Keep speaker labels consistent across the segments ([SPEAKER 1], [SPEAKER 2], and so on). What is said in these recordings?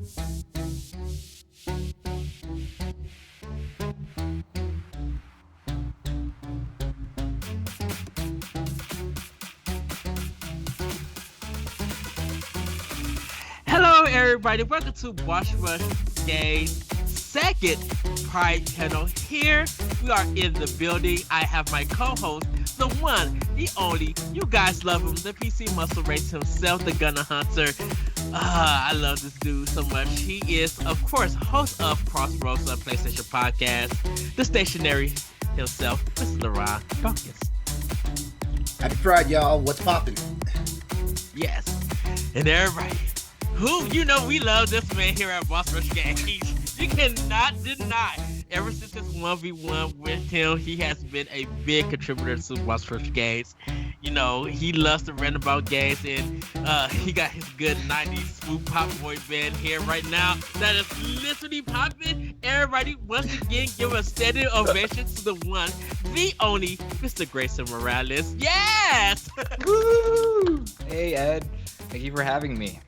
[SPEAKER 1] Hello, everybody. Welcome to Wash Rush Gay's second Pride panel. Here we are in the building. I have my co-host, the one, the only. You guys love him, the PC Muscle Race himself, the Gunner Hunter. I love this dude so much. He is, of course, host of Crossroads, a PlayStation podcast. The stationary himself, Mr. LeRon. Focus.
[SPEAKER 2] Happy Pride, y'all. What's poppin'?
[SPEAKER 1] Yes. And everybody. We love this man here at Boss Rush Games. You cannot deny. Ever since this 1v1 with him, he has been a big contributor to Boss Rush Games. He loves to rant about games, and he got his good 90s smooth pop boy band here right now that is literally popping. Everybody, once again, give a standing ovation to the one, the only, Mr. Greysun Morales. Yes!
[SPEAKER 3] Woo! Hey, Ed. Thank you for having me.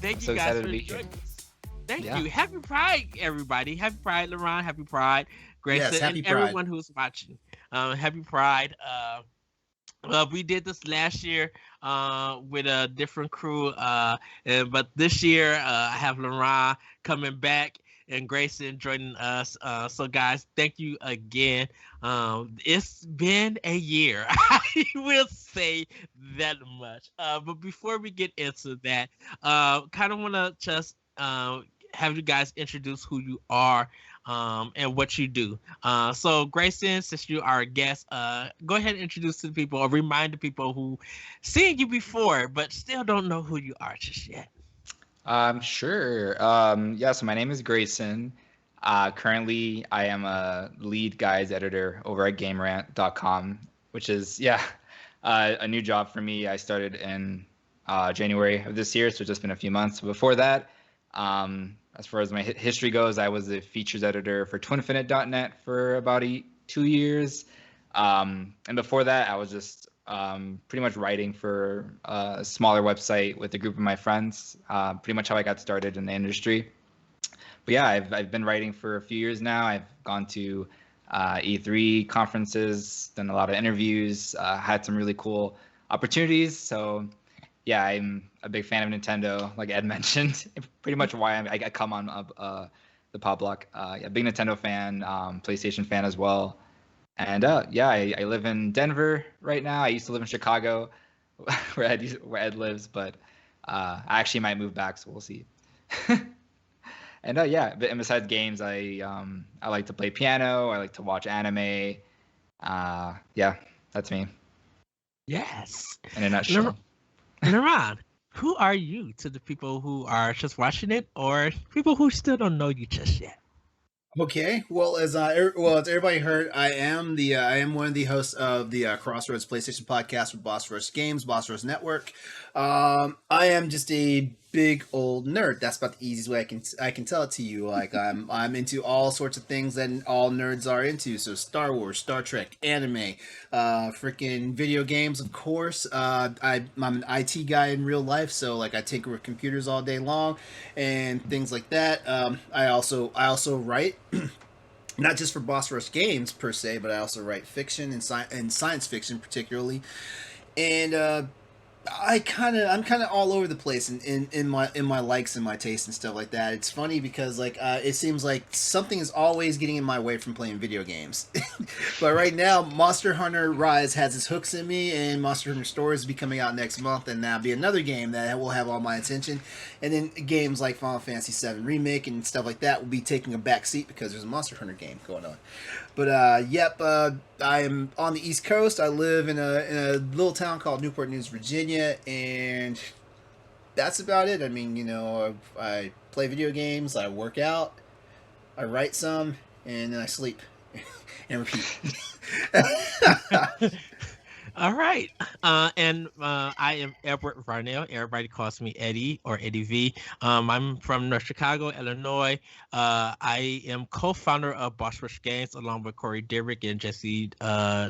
[SPEAKER 1] Thank you
[SPEAKER 3] so
[SPEAKER 1] guys
[SPEAKER 3] excited
[SPEAKER 1] for
[SPEAKER 3] to be here.
[SPEAKER 1] joining us. Thank you. Happy Pride, everybody. Happy Pride, LeRon. Happy Pride, Greysun,
[SPEAKER 2] Yes, happy
[SPEAKER 1] and
[SPEAKER 2] Pride.
[SPEAKER 1] everyone who's watching. Happy Pride. We did this last year with a different crew, but this year I have LeRon coming back and Greysun joining us. So, guys, thank you again. It's been a year. I will say that much. But before we get into that, kind of want to just have you guys introduce who you are and what you do. So, Greysun, since you are a guest, go ahead and introduce to the people or remind the people who seen you before but still don't know who you are just yet.
[SPEAKER 3] Sure. So my name is Greysun. Currently, I am a lead guides editor over at GameRant.com, which is, a new job for me. I started in January of this year, so it's just been a few months. Before that, as far as my history goes, I was a features editor for Twinfinite.net for about 2 years. And before that, I was just pretty much writing for a smaller website with a group of my friends. Pretty much how I got started in the industry. But yeah, I've been writing for a few years now. I've gone to E3 conferences, done a lot of interviews, had some really cool opportunities. So yeah, I'm a big fan of Nintendo, like Ed mentioned. Pretty much why I come on the Pop Block. Big Nintendo fan, PlayStation fan as well. And I live in Denver right now. I used to live in Chicago, where Ed lives, but I actually might move back, so we'll see. And besides games, I like to play piano. I like to watch anime. That's me
[SPEAKER 1] Yes.
[SPEAKER 3] in a nutshell.
[SPEAKER 1] LeRon, who are you to the people who are just watching it or people who still don't know you just yet?
[SPEAKER 2] Okay, well, as everybody heard, I am one of the hosts of the Crossroads PlayStation podcast with Boss Rush Games, Boss Rush Network. I am just a big old nerd. That's about the easiest way I can tell it to you. Like I'm into all sorts of things that all nerds are into. So Star Wars, Star Trek, anime, freaking video games, of course. I'm an IT guy in real life, so like I tinker with computers all day long and things like that. I also write. Not just for Boss Rush Games per se, but I also write fiction and science fiction particularly, and I'm kind of all over the place in my likes and my tastes and stuff like that. It's funny because it seems like something is always getting in my way from playing video games. But right now, Monster Hunter Rise has its hooks in me, and Monster Hunter Stories will be coming out next month, and that'll be another game that will have all my attention. And then games like Final Fantasy VII Remake and stuff like that will be taking a back seat because there's a Monster Hunter game going on. But I am on the East Coast. I live in a little town called Newport News, Virginia, and that's about it. I mean, I play video games, I work out, I write some, and then I sleep and repeat.
[SPEAKER 1] All right. I am Edward Varnell. Everybody calls me Eddie or Eddie V. I'm from North Chicago, Illinois. I am co-founder of Boss Rush Games along with Corey Derrick and Jesse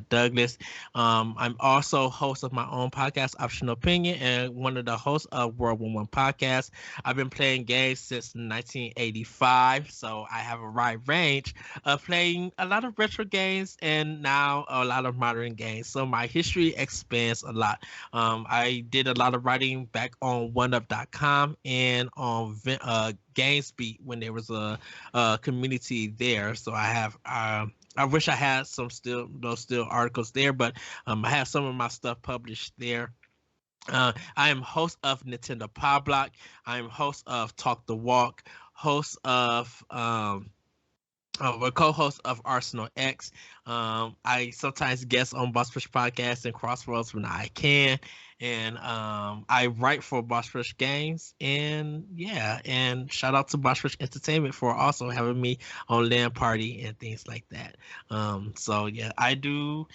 [SPEAKER 1] Douglas. I'm also host of my own podcast, Optional Opinion, and one of the hosts of World 1 Podcast. I've been playing games since 1985, so I have a wide range playing a lot of retro games and now a lot of modern games. So my history expands a lot. I did a lot of writing back on OneUp.com and on GamesBeat when there was a community there. So I have. I wish I had those still articles there, but I have some of my stuff published there. I am host of Nintendo Pod Block. I am host of Talk the Walk, host of a co-host of Arsenal X. I sometimes guest on Boss Rush Podcast and Crossroads when I can, and I write for Boss Rush Games. And yeah, and shout out to Boss Rush Entertainment for also having me on Land Party and things like that. So yeah, I do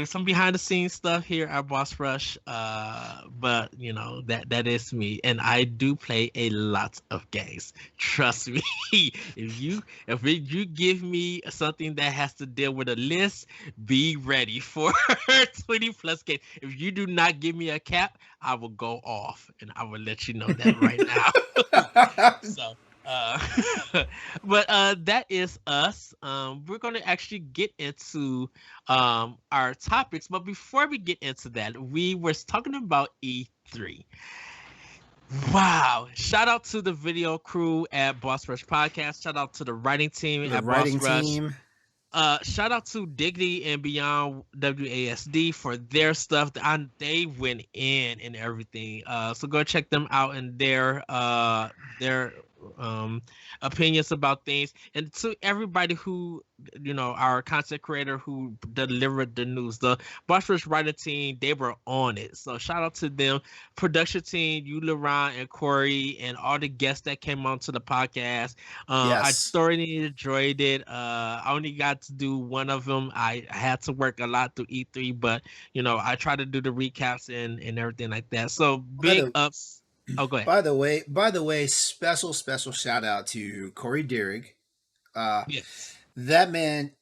[SPEAKER 1] some behind the scenes stuff here at Boss Rush, but you know that is me, and I do play a lot of games. Trust me, if you give me something that has to deal with a list, be ready for 20 plus games. If you do not give me a cap, I will go off, and I will let you know that right now. So. Uh, but that is us. We're going to actually get into our topics. But before we get into that, we were talking about E3. Wow. Shout out to the video crew at Boss Rush Podcast. Shout out to the writing team
[SPEAKER 2] The
[SPEAKER 1] at
[SPEAKER 2] writing
[SPEAKER 1] Boss Rush.
[SPEAKER 2] team.
[SPEAKER 1] Shout out to Dignity and Beyond WASD for their stuff. They went in and everything. So go check them out and their opinions about things. And to everybody who, you know, our content creator who delivered the news, the Boss Rush writer team, they were on it. So shout out to them. Production team, you, LeRon, and Corey, and all the guests that came onto the podcast. I
[SPEAKER 2] Yes.
[SPEAKER 1] thoroughly enjoyed it. I only got to do one of them. I had to work a lot through E3, but you know, I try to do the recaps and everything like that. So
[SPEAKER 2] By
[SPEAKER 1] big
[SPEAKER 2] the
[SPEAKER 1] ups. Oh, go ahead.
[SPEAKER 2] by the way, special shout out to Corey Derrick. Uh,
[SPEAKER 1] Yes.
[SPEAKER 2] that man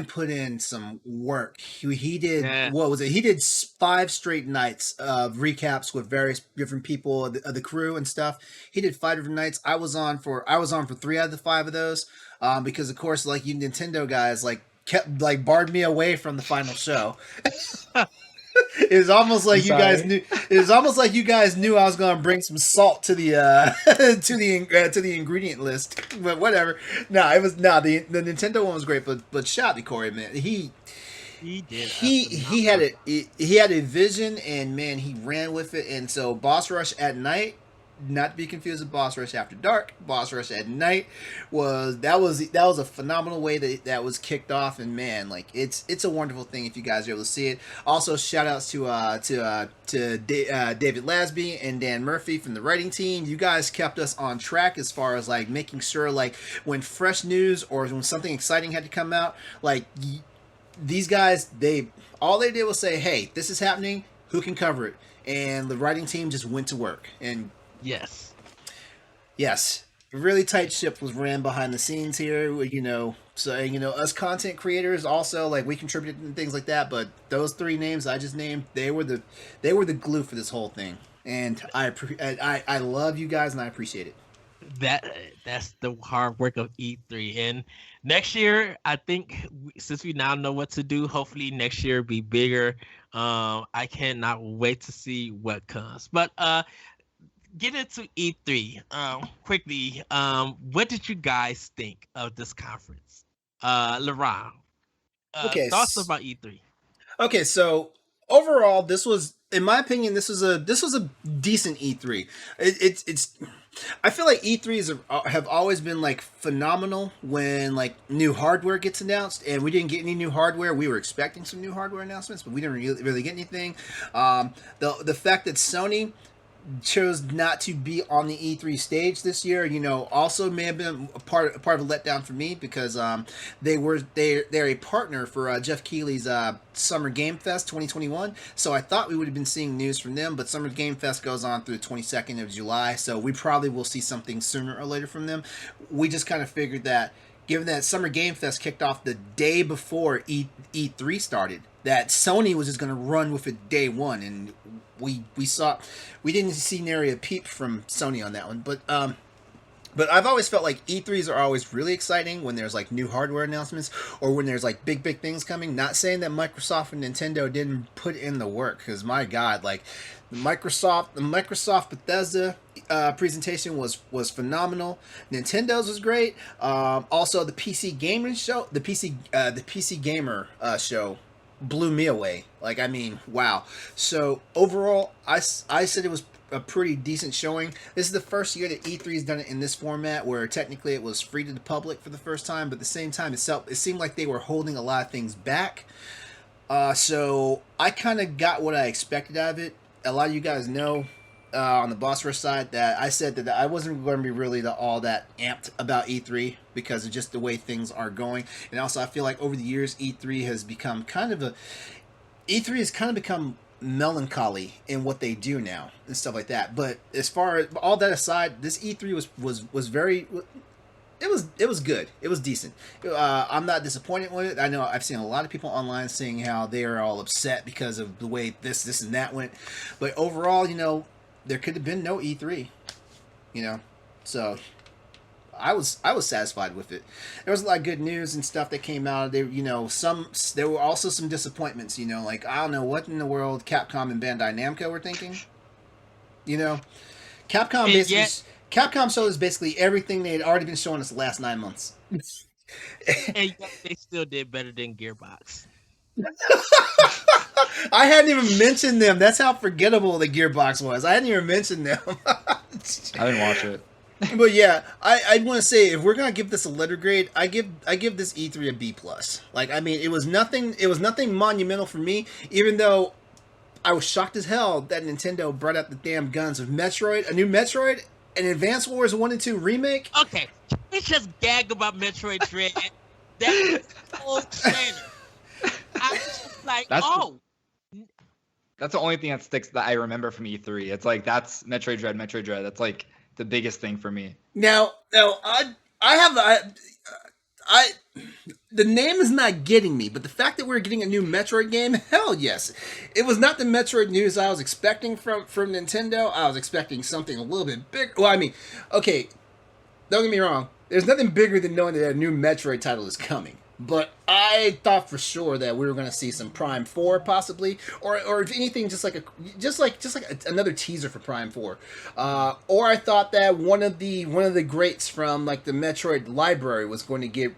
[SPEAKER 2] put in some work. He did,
[SPEAKER 1] Yeah.
[SPEAKER 2] what was it? He did 5 straight nights of recaps with various different people of the crew and stuff. He did 5 different nights. I was on for 3 out of the 5 of those. Because of course, like you Nintendo guys, like kept like barred me away from the final show. It was almost
[SPEAKER 3] I'm
[SPEAKER 2] like you guys
[SPEAKER 3] sorry.
[SPEAKER 2] knew. It was almost like you guys knew I was going to bring some salt to the to the ingredient list. But whatever. No, it was no the Nintendo one was great. But shout out to Corey, man.
[SPEAKER 1] He did a
[SPEAKER 2] He had
[SPEAKER 1] phenomenal.
[SPEAKER 2] he had a vision, and man, he ran with it. And so Boss Rush at Night, not to be confused with Boss Rush After Dark. Boss Rush at Night was a phenomenal way that was kicked off, and man, like it's a wonderful thing if you guys are able to see it. Also, shout outs to David Lasby and Dan Murphy from the writing team. You guys kept us on track as far as like making sure like when fresh news or when something exciting had to come out, like these guys, all they did was say, "Hey, this is happening. Who can cover it?" And the writing team just went to work. And
[SPEAKER 1] Yes.
[SPEAKER 2] yes, a really tight ship was ran behind the scenes here. So us content creators also like we contributed and things like that. But those 3 names I just named, they were the glue for this whole thing. And I love you guys and I appreciate it.
[SPEAKER 1] That's the hard work of E3. And next year, I think since we now know what to do, hopefully next year be bigger. I cannot wait to see what comes. But get into E3 quickly. What did you guys think of this conference? LeRon,
[SPEAKER 2] Okay,
[SPEAKER 1] thoughts about E3?
[SPEAKER 2] Okay, so overall, this was, in my opinion, this was a decent E3. It's I feel like E3s have always been like phenomenal when like new hardware gets announced, and we didn't get any new hardware. We were expecting some new hardware announcements, but we didn't really get anything. The fact that Sony chose not to be on the E3 stage this year, also may have been a part of a letdown for me because they're a partner for Jeff Keighley's Summer Game Fest 2021. So I thought we would have been seeing news from them, but Summer Game Fest goes on through the 22nd of July, so we probably will see something sooner or later from them. We just kind of figured that, given that Summer Game Fest kicked off the day before E3 started, that Sony was just going to run with it day one, and we didn't see nary a peep from Sony on that one. But I've always felt like E3s are always really exciting when there's like new hardware announcements or when there's like big things coming. Not saying that Microsoft and Nintendo didn't put in the work, because my God, like the Microsoft Bethesda presentation was phenomenal. Nintendo's was great. Also the PC gaming show, the PC gamer show blew me away. Like, I mean, wow. So overall, I said it was a pretty decent showing. This is the first year that E3 has done it in this format, where technically it was free to the public for the first time, but at the same time it seemed like they were holding a lot of things back. So I kind of got what I expected out of it. A lot of you guys know on the Boss Rush side that I said that I wasn't going to be really all that amped about E3 because of just the way things are going. And also I feel like over the years E3 has become melancholy in what they do now and stuff like that. But as far as all that aside, this E3 was very, it was good. It was decent. I'm not disappointed with it. I know I've seen a lot of people online saying how they are all upset because of the way this and that went. But overall, there could have been no E3, so I was satisfied with it. There was a lot of good news and stuff that came out. There were also some disappointments. Like, I don't know what in the world Capcom and Bandai Namco were thinking. Capcom showed us basically everything they had already been showing us the last 9 months.
[SPEAKER 1] And yet they still did better than Gearbox.
[SPEAKER 2] I hadn't even mentioned them. That's how forgettable the Gearbox was. I hadn't even mentioned them.
[SPEAKER 3] I didn't watch it.
[SPEAKER 2] But yeah, I want to say, if we're gonna give this a letter grade, I give this E3 a B+. Like, I mean, it was nothing monumental for me, even though I was shocked as hell that Nintendo brought out the damn guns of Metroid, a new Metroid, an Advance Wars 1 and 2 remake.
[SPEAKER 1] Okay, let's just gag about Metroid Dread. That was whole trailer. I was just like,
[SPEAKER 3] That's the only thing that sticks that I remember from E3. It's like, that's Metroid Dread. That's like the biggest thing for me.
[SPEAKER 2] Now, the name is not getting me, but the fact that we're getting a new Metroid game, hell yes. It was not the Metroid news I was expecting from Nintendo. I was expecting something a little bit bigger. Well, I mean, okay, don't get me wrong. There's nothing bigger than knowing that a new Metroid title is coming. But I thought for sure that we were going to see some Prime 4 possibly, or if anything, just like another teaser for Prime 4. Or I thought that one of the greats from like the Metroid library was going to get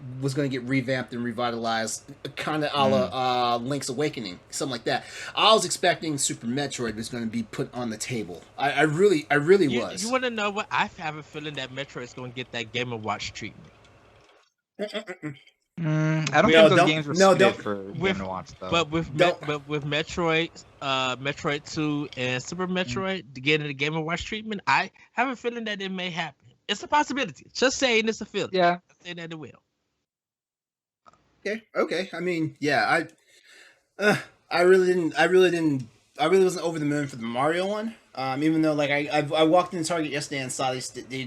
[SPEAKER 2] revamped and revitalized, kind of a la Link's Awakening, something like that. I was expecting Super Metroid was going to be put on the table. I really was.
[SPEAKER 1] You want to know what? I have a feeling that Metroid is going to get that Game & Watch treatment.
[SPEAKER 3] I don't think those games were suited for Game & Watch, though.
[SPEAKER 1] But with Metroid, Metroid 2, and Super Metroid getting the Game & Watch treatment, I have a feeling that it may happen. It's a possibility. Just saying, it's a feeling.
[SPEAKER 3] Yeah,
[SPEAKER 1] I'm saying that it will.
[SPEAKER 2] Okay. I mean, yeah, I really wasn't over the moon for the Mario one. Even though, like, I walked in Target yesterday and saw they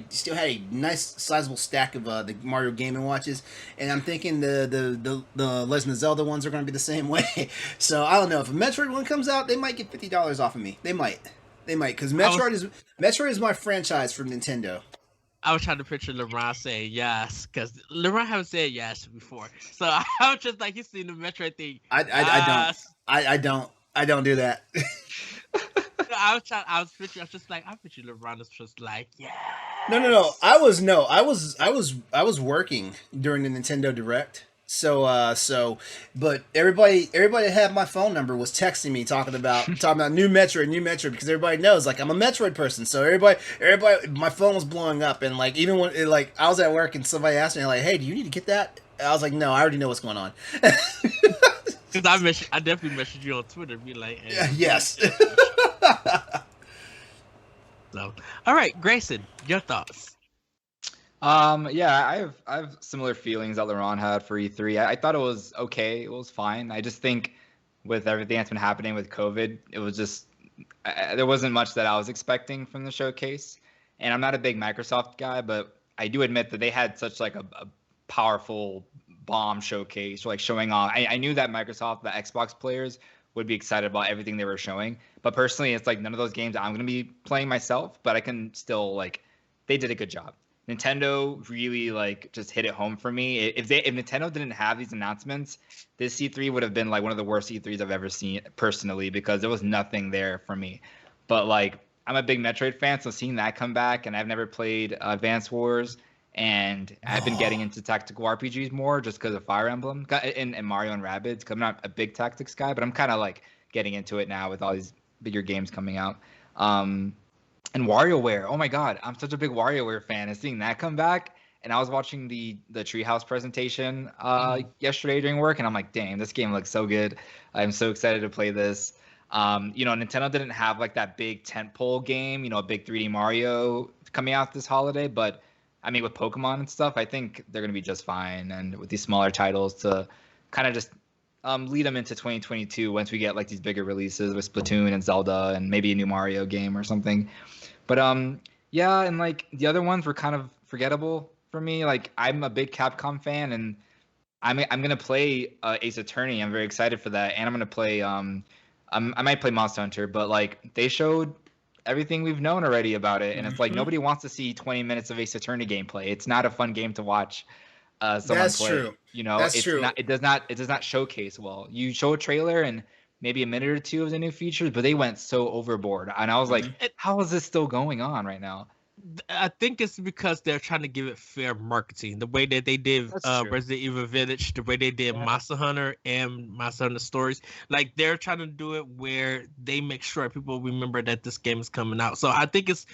[SPEAKER 2] still had a nice sizable stack of the Mario Game & Watches, and I'm thinking the Legend of Zelda ones are going to be the same way. So I don't know, if a Metroid one comes out, they might get $50 off of me. They might, because Metroid is my franchise from Nintendo.
[SPEAKER 1] I was trying to picture LeRon saying yes, because LeRon haven't said yes before. So I was just like, he's seen the Metroid thing.
[SPEAKER 2] I don't do that.
[SPEAKER 1] I was just like, I picture LeRon is just like, yeah.
[SPEAKER 2] No. I was working during the Nintendo Direct. But everybody that had my phone number was texting me talking about new Metroid, because everybody knows, like, I'm a Metroid person. So everybody, my phone was blowing up, and like, even when I was at work and somebody asked me like, hey, do you need to get that? I was like, no, I already know what's going on.
[SPEAKER 1] Because I definitely messaged you on Twitter, be like, hey,
[SPEAKER 2] yes.
[SPEAKER 1] So, all right, Grayson, your thoughts?
[SPEAKER 3] Yeah, I have similar feelings that LeRon had for E3. I thought it was okay. It was fine. I just think with everything that's been happening with COVID, it was just there wasn't much that I was expecting from the showcase. And I'm not a big Microsoft guy, but I do admit that they had such like a powerful bomb showcase, like showing off. I knew that Microsoft, the Xbox players would be excited about everything they were showing. But personally, it's like none of those games I'm going to be playing myself, but I can still like they did a good job. Nintendo really like just hit it home for me. If Nintendo didn't have these announcements, this E3 would have been like one of the worst E3s I've ever seen personally because there was nothing there for me. But like I'm a big Metroid fan, so seeing that come back, and I've never played Advance Wars, and I've been getting into tactical RPGs more just because of Fire Emblem and Mario and Rabbids. Cause I'm not a big tactics guy, but I'm kind of like getting into it now with all these bigger games coming out. And WarioWare, oh my God, I'm such a big WarioWare fan. And seeing that come back, and I was watching the Treehouse presentation yesterday during work, and I'm like, dang, this game looks so good. I'm so excited to play this. Nintendo didn't have like that big tentpole game, a big 3D Mario coming out this holiday, but I mean, with Pokemon and stuff, I think they're gonna be just fine. And with these smaller titles to kind of just lead them into 2022 once we get like these bigger releases with Splatoon and Zelda and maybe a new Mario game or something. But yeah, and like the other ones were kind of forgettable for me. Like I'm a big Capcom fan, and I'm gonna play Ace Attorney. I'm very excited for that, and I'm gonna play I might play Monster Hunter, but like they showed everything we've known already about it, and it's like nobody wants to see 20 minutes of Ace Attorney gameplay. It's not a fun game to watch someone
[SPEAKER 2] That's
[SPEAKER 3] play.
[SPEAKER 2] true.
[SPEAKER 3] It's
[SPEAKER 2] true.
[SPEAKER 3] not. It does not showcase well. You show a trailer and maybe a minute or two of the new features, but they went so overboard, and I was like, how is this still going on right now?
[SPEAKER 1] I think it's because they're trying to give it fair marketing. The way that they did Resident Evil Village, the way they did Monster Hunter and Monster Hunter Stories, like they're trying to do it where they make sure people remember that this game is coming out. So I think it's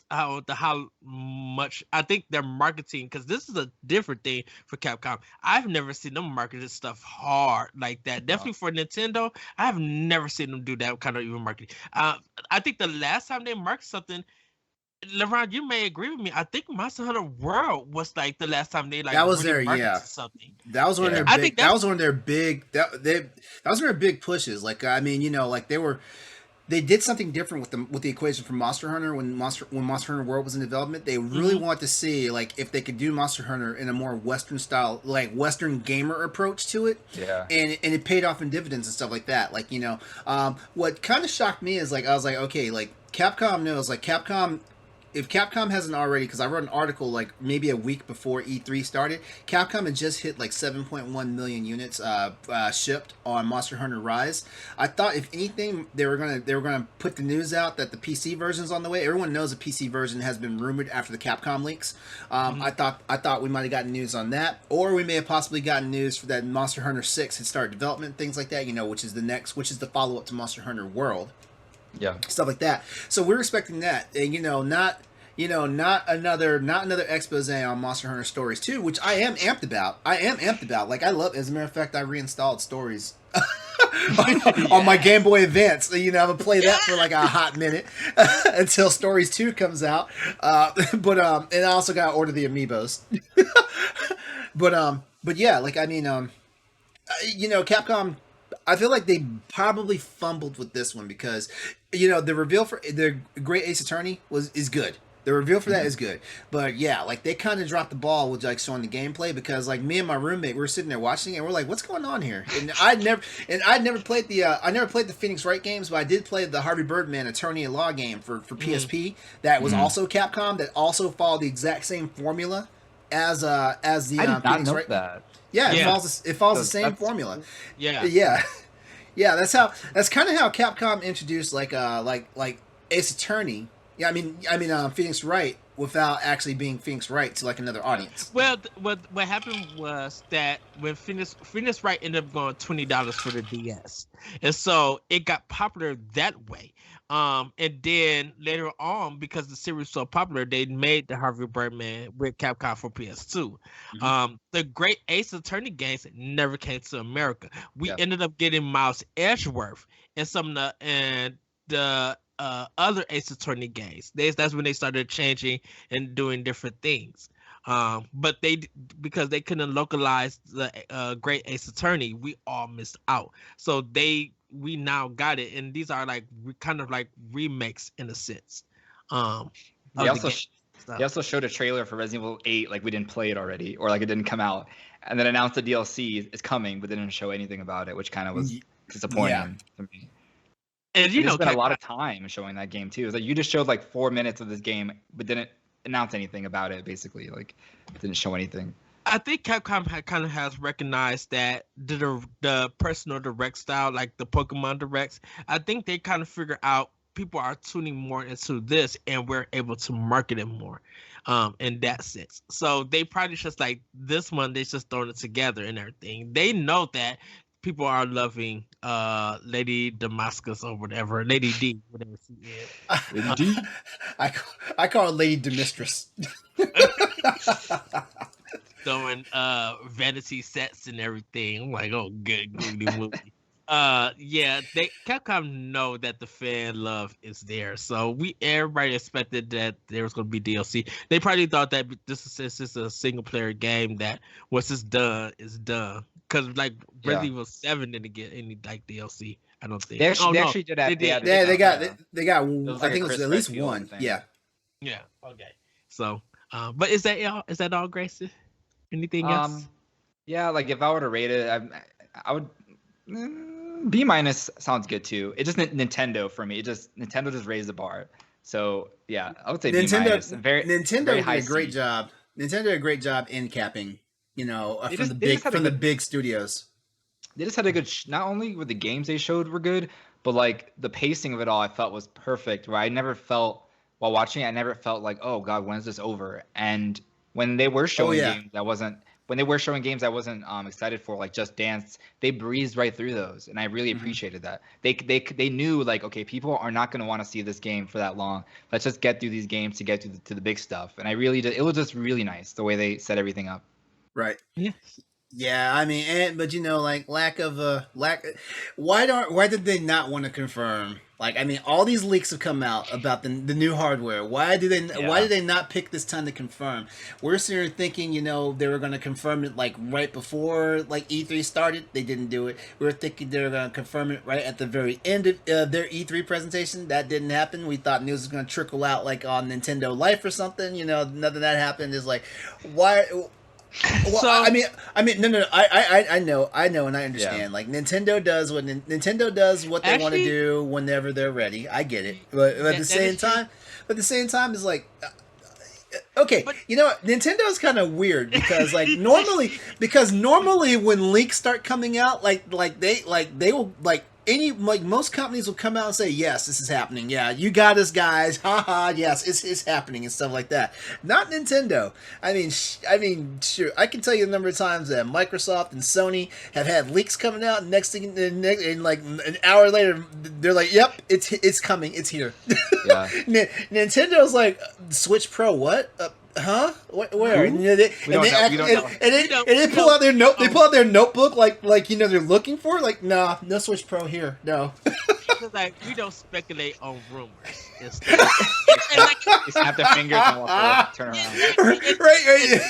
[SPEAKER 1] how much I think they're marketing, because this is a different thing for Capcom. I've never seen them market this stuff hard like that. Definitely for Nintendo, I have never seen them do that kind of even marketing. I think the last time they marketed something, LeRon, you may agree with me. I think Monster Hunter World was like the last time they like
[SPEAKER 2] that was
[SPEAKER 1] really
[SPEAKER 2] their
[SPEAKER 1] something.
[SPEAKER 2] That was one of their big. That was one of their big. That was one of their big pushes. Like I mean, like they did something different with the equation from Monster Hunter when Monster Hunter World was in development. They really wanted to see like if they could do Monster Hunter in a more Western style, like Western gamer approach to it.
[SPEAKER 3] Yeah.
[SPEAKER 2] And it paid off in dividends and stuff like that. Like what kind of shocked me is like I was like, okay, like Capcom knows, like Capcom. If Capcom hasn't already, because I wrote an article like maybe a week before E3 started, Capcom had just hit like 7.1 million units shipped on Monster Hunter Rise. I thought if anything they were gonna put the news out that the PC version's on the way. Everyone knows the PC version has been rumored after the Capcom leaks. I thought we might have gotten news on that, or we may have possibly gotten news for that Monster Hunter 6 had started development, things like that. Which is the follow up to Monster Hunter World.
[SPEAKER 3] Yeah,
[SPEAKER 2] stuff like that. So we're expecting that, and not another expose on Monster Hunter Stories 2, which I am amped about. Like I love. As a matter of fact, I reinstalled Stories on my Game Boy Advance. I'm gonna play that for like a hot minute until Stories 2 comes out. And I also got to order the amiibos. but yeah, like I mean, Capcom. I feel like they probably fumbled with this one because, the reveal for the Great Ace Attorney is good. The reveal for that is good. But yeah, like they kind of dropped the ball with like showing the gameplay, because like me and my roommate, we were sitting there watching it and we're like, what's going on here? And I'd never played the Phoenix Wright games, but I did play the Harvey Birdman Attorney at Law game for PSP that was also Capcom, that also followed the exact same formula as the
[SPEAKER 3] I did not
[SPEAKER 2] Phoenix
[SPEAKER 3] know
[SPEAKER 2] Wright.
[SPEAKER 3] that.
[SPEAKER 2] Yeah, it follows the same formula.
[SPEAKER 1] Yeah.
[SPEAKER 2] Yeah, that's kind of how Capcom introduced like Ace Attorney. Yeah, I mean Phoenix Wright without actually being Phoenix Wright to like another audience.
[SPEAKER 1] Well, what happened was that when Phoenix Wright ended up going $20 for the DS, and so it got popular that way. And then later on, because the series was so popular, they made the Harvey Birdman with Capcom for PS2. The Great Ace Attorney games never came to America. We ended up getting Miles Edgeworth and the other Ace Attorney games. That's when they started changing and doing different things. But because they couldn't localize the Great Ace Attorney, we all missed out. So we now got it, and these are like kind of like remakes in a sense.
[SPEAKER 3] They also showed a trailer for Resident Evil 8, like we didn't play it already, or like it didn't come out, and then announced the DLC is coming, but they didn't show anything about it, which kind of was disappointing to me.
[SPEAKER 1] And you
[SPEAKER 3] spent a lot of time showing that game too. It's like you just showed like 4 minutes of this game, but didn't announce anything about it. Basically, like didn't show anything.
[SPEAKER 1] I think Capcom kind of has recognized that the personal direct style, like the Pokemon directs, I think they kind of figure out people are tuning more into this, and we're able to market it more, in that sense. So they probably just like this one, they just throwing it together and everything. They know that people are loving Lady Damascus or whatever, Lady D, whatever she is.
[SPEAKER 3] Lady D?
[SPEAKER 2] I call her Lady Demistress.
[SPEAKER 1] Throwing vanity sets and everything. I'm like, oh, good movie. Capcom know that the fan love is there, so everybody expected that there was going to be DLC. They probably thought that this is a single player game, that once it's done, it's done. Because like Resident Evil 7 didn't get any like DLC. I don't think
[SPEAKER 3] they actually did that.
[SPEAKER 2] They got. I think it was at least one. Yeah.
[SPEAKER 1] Yeah. Okay. So, but is that all? Is that all, Grayson? Anything else?
[SPEAKER 3] Yeah, like if I were to rate it, I would B- sounds good too. It just Nintendo for me. Nintendo just raised the bar. So yeah, I would say
[SPEAKER 2] Nintendo.
[SPEAKER 3] Nintendo
[SPEAKER 2] Did a great job. Nintendo did a great job in capping. From the big studios.
[SPEAKER 3] They just had a good. Not only were the games they showed were good, but like the pacing of it all, I felt was perfect. Where I never felt while watching it, I never felt like, oh god, when is this over? And when they were showing games, when they were showing games I wasn't excited for, like Just Dance, they breezed right through those, and I really appreciated that. They knew like, okay, people are not going to want to see this game for that long. Let's just get through these games to get to the big stuff. And it was just really nice the way they set everything up.
[SPEAKER 2] Right.
[SPEAKER 1] Yeah.
[SPEAKER 2] Yeah, I mean, but like lack. Why did they not want to confirm? Like, I mean, all these leaks have come out about the new hardware. Why did they not pick this time to confirm? We're sitting here thinking, they were going to confirm it like right before like E3 started. They didn't do it. We were thinking they were going to confirm it right at the very end of their E3 presentation. That didn't happen. We thought news was going to trickle out like on Nintendo Life or something. Nothing of that happened. Is like, why? Well, so, I mean, no. I know, and I understand. Yeah. Like Nintendo does what they want to do whenever they're ready. I get it, but at the same time, it's like, okay, but, Nintendo is kind of weird because like normally when leaks start coming out, like they will like. Most companies will come out and say, yes, this is happening. Yeah, you got us, guys. Haha, yes, it's happening and stuff like that. Not Nintendo. I mean, sure. I can tell you the number of times that Microsoft and Sony have had leaks coming out. And next thing, and like an hour later, they're like, "Yep, it's coming. It's here." Yeah. Nintendo's like, Switch Pro, what? Huh? Where? They pull out their note. They pull out their notebook, like they're looking for. Like, nah, no Switch Pro here. No.
[SPEAKER 1] Like we don't speculate on rumors.
[SPEAKER 3] Just snap their fingers and walk away, turn around.
[SPEAKER 2] Right.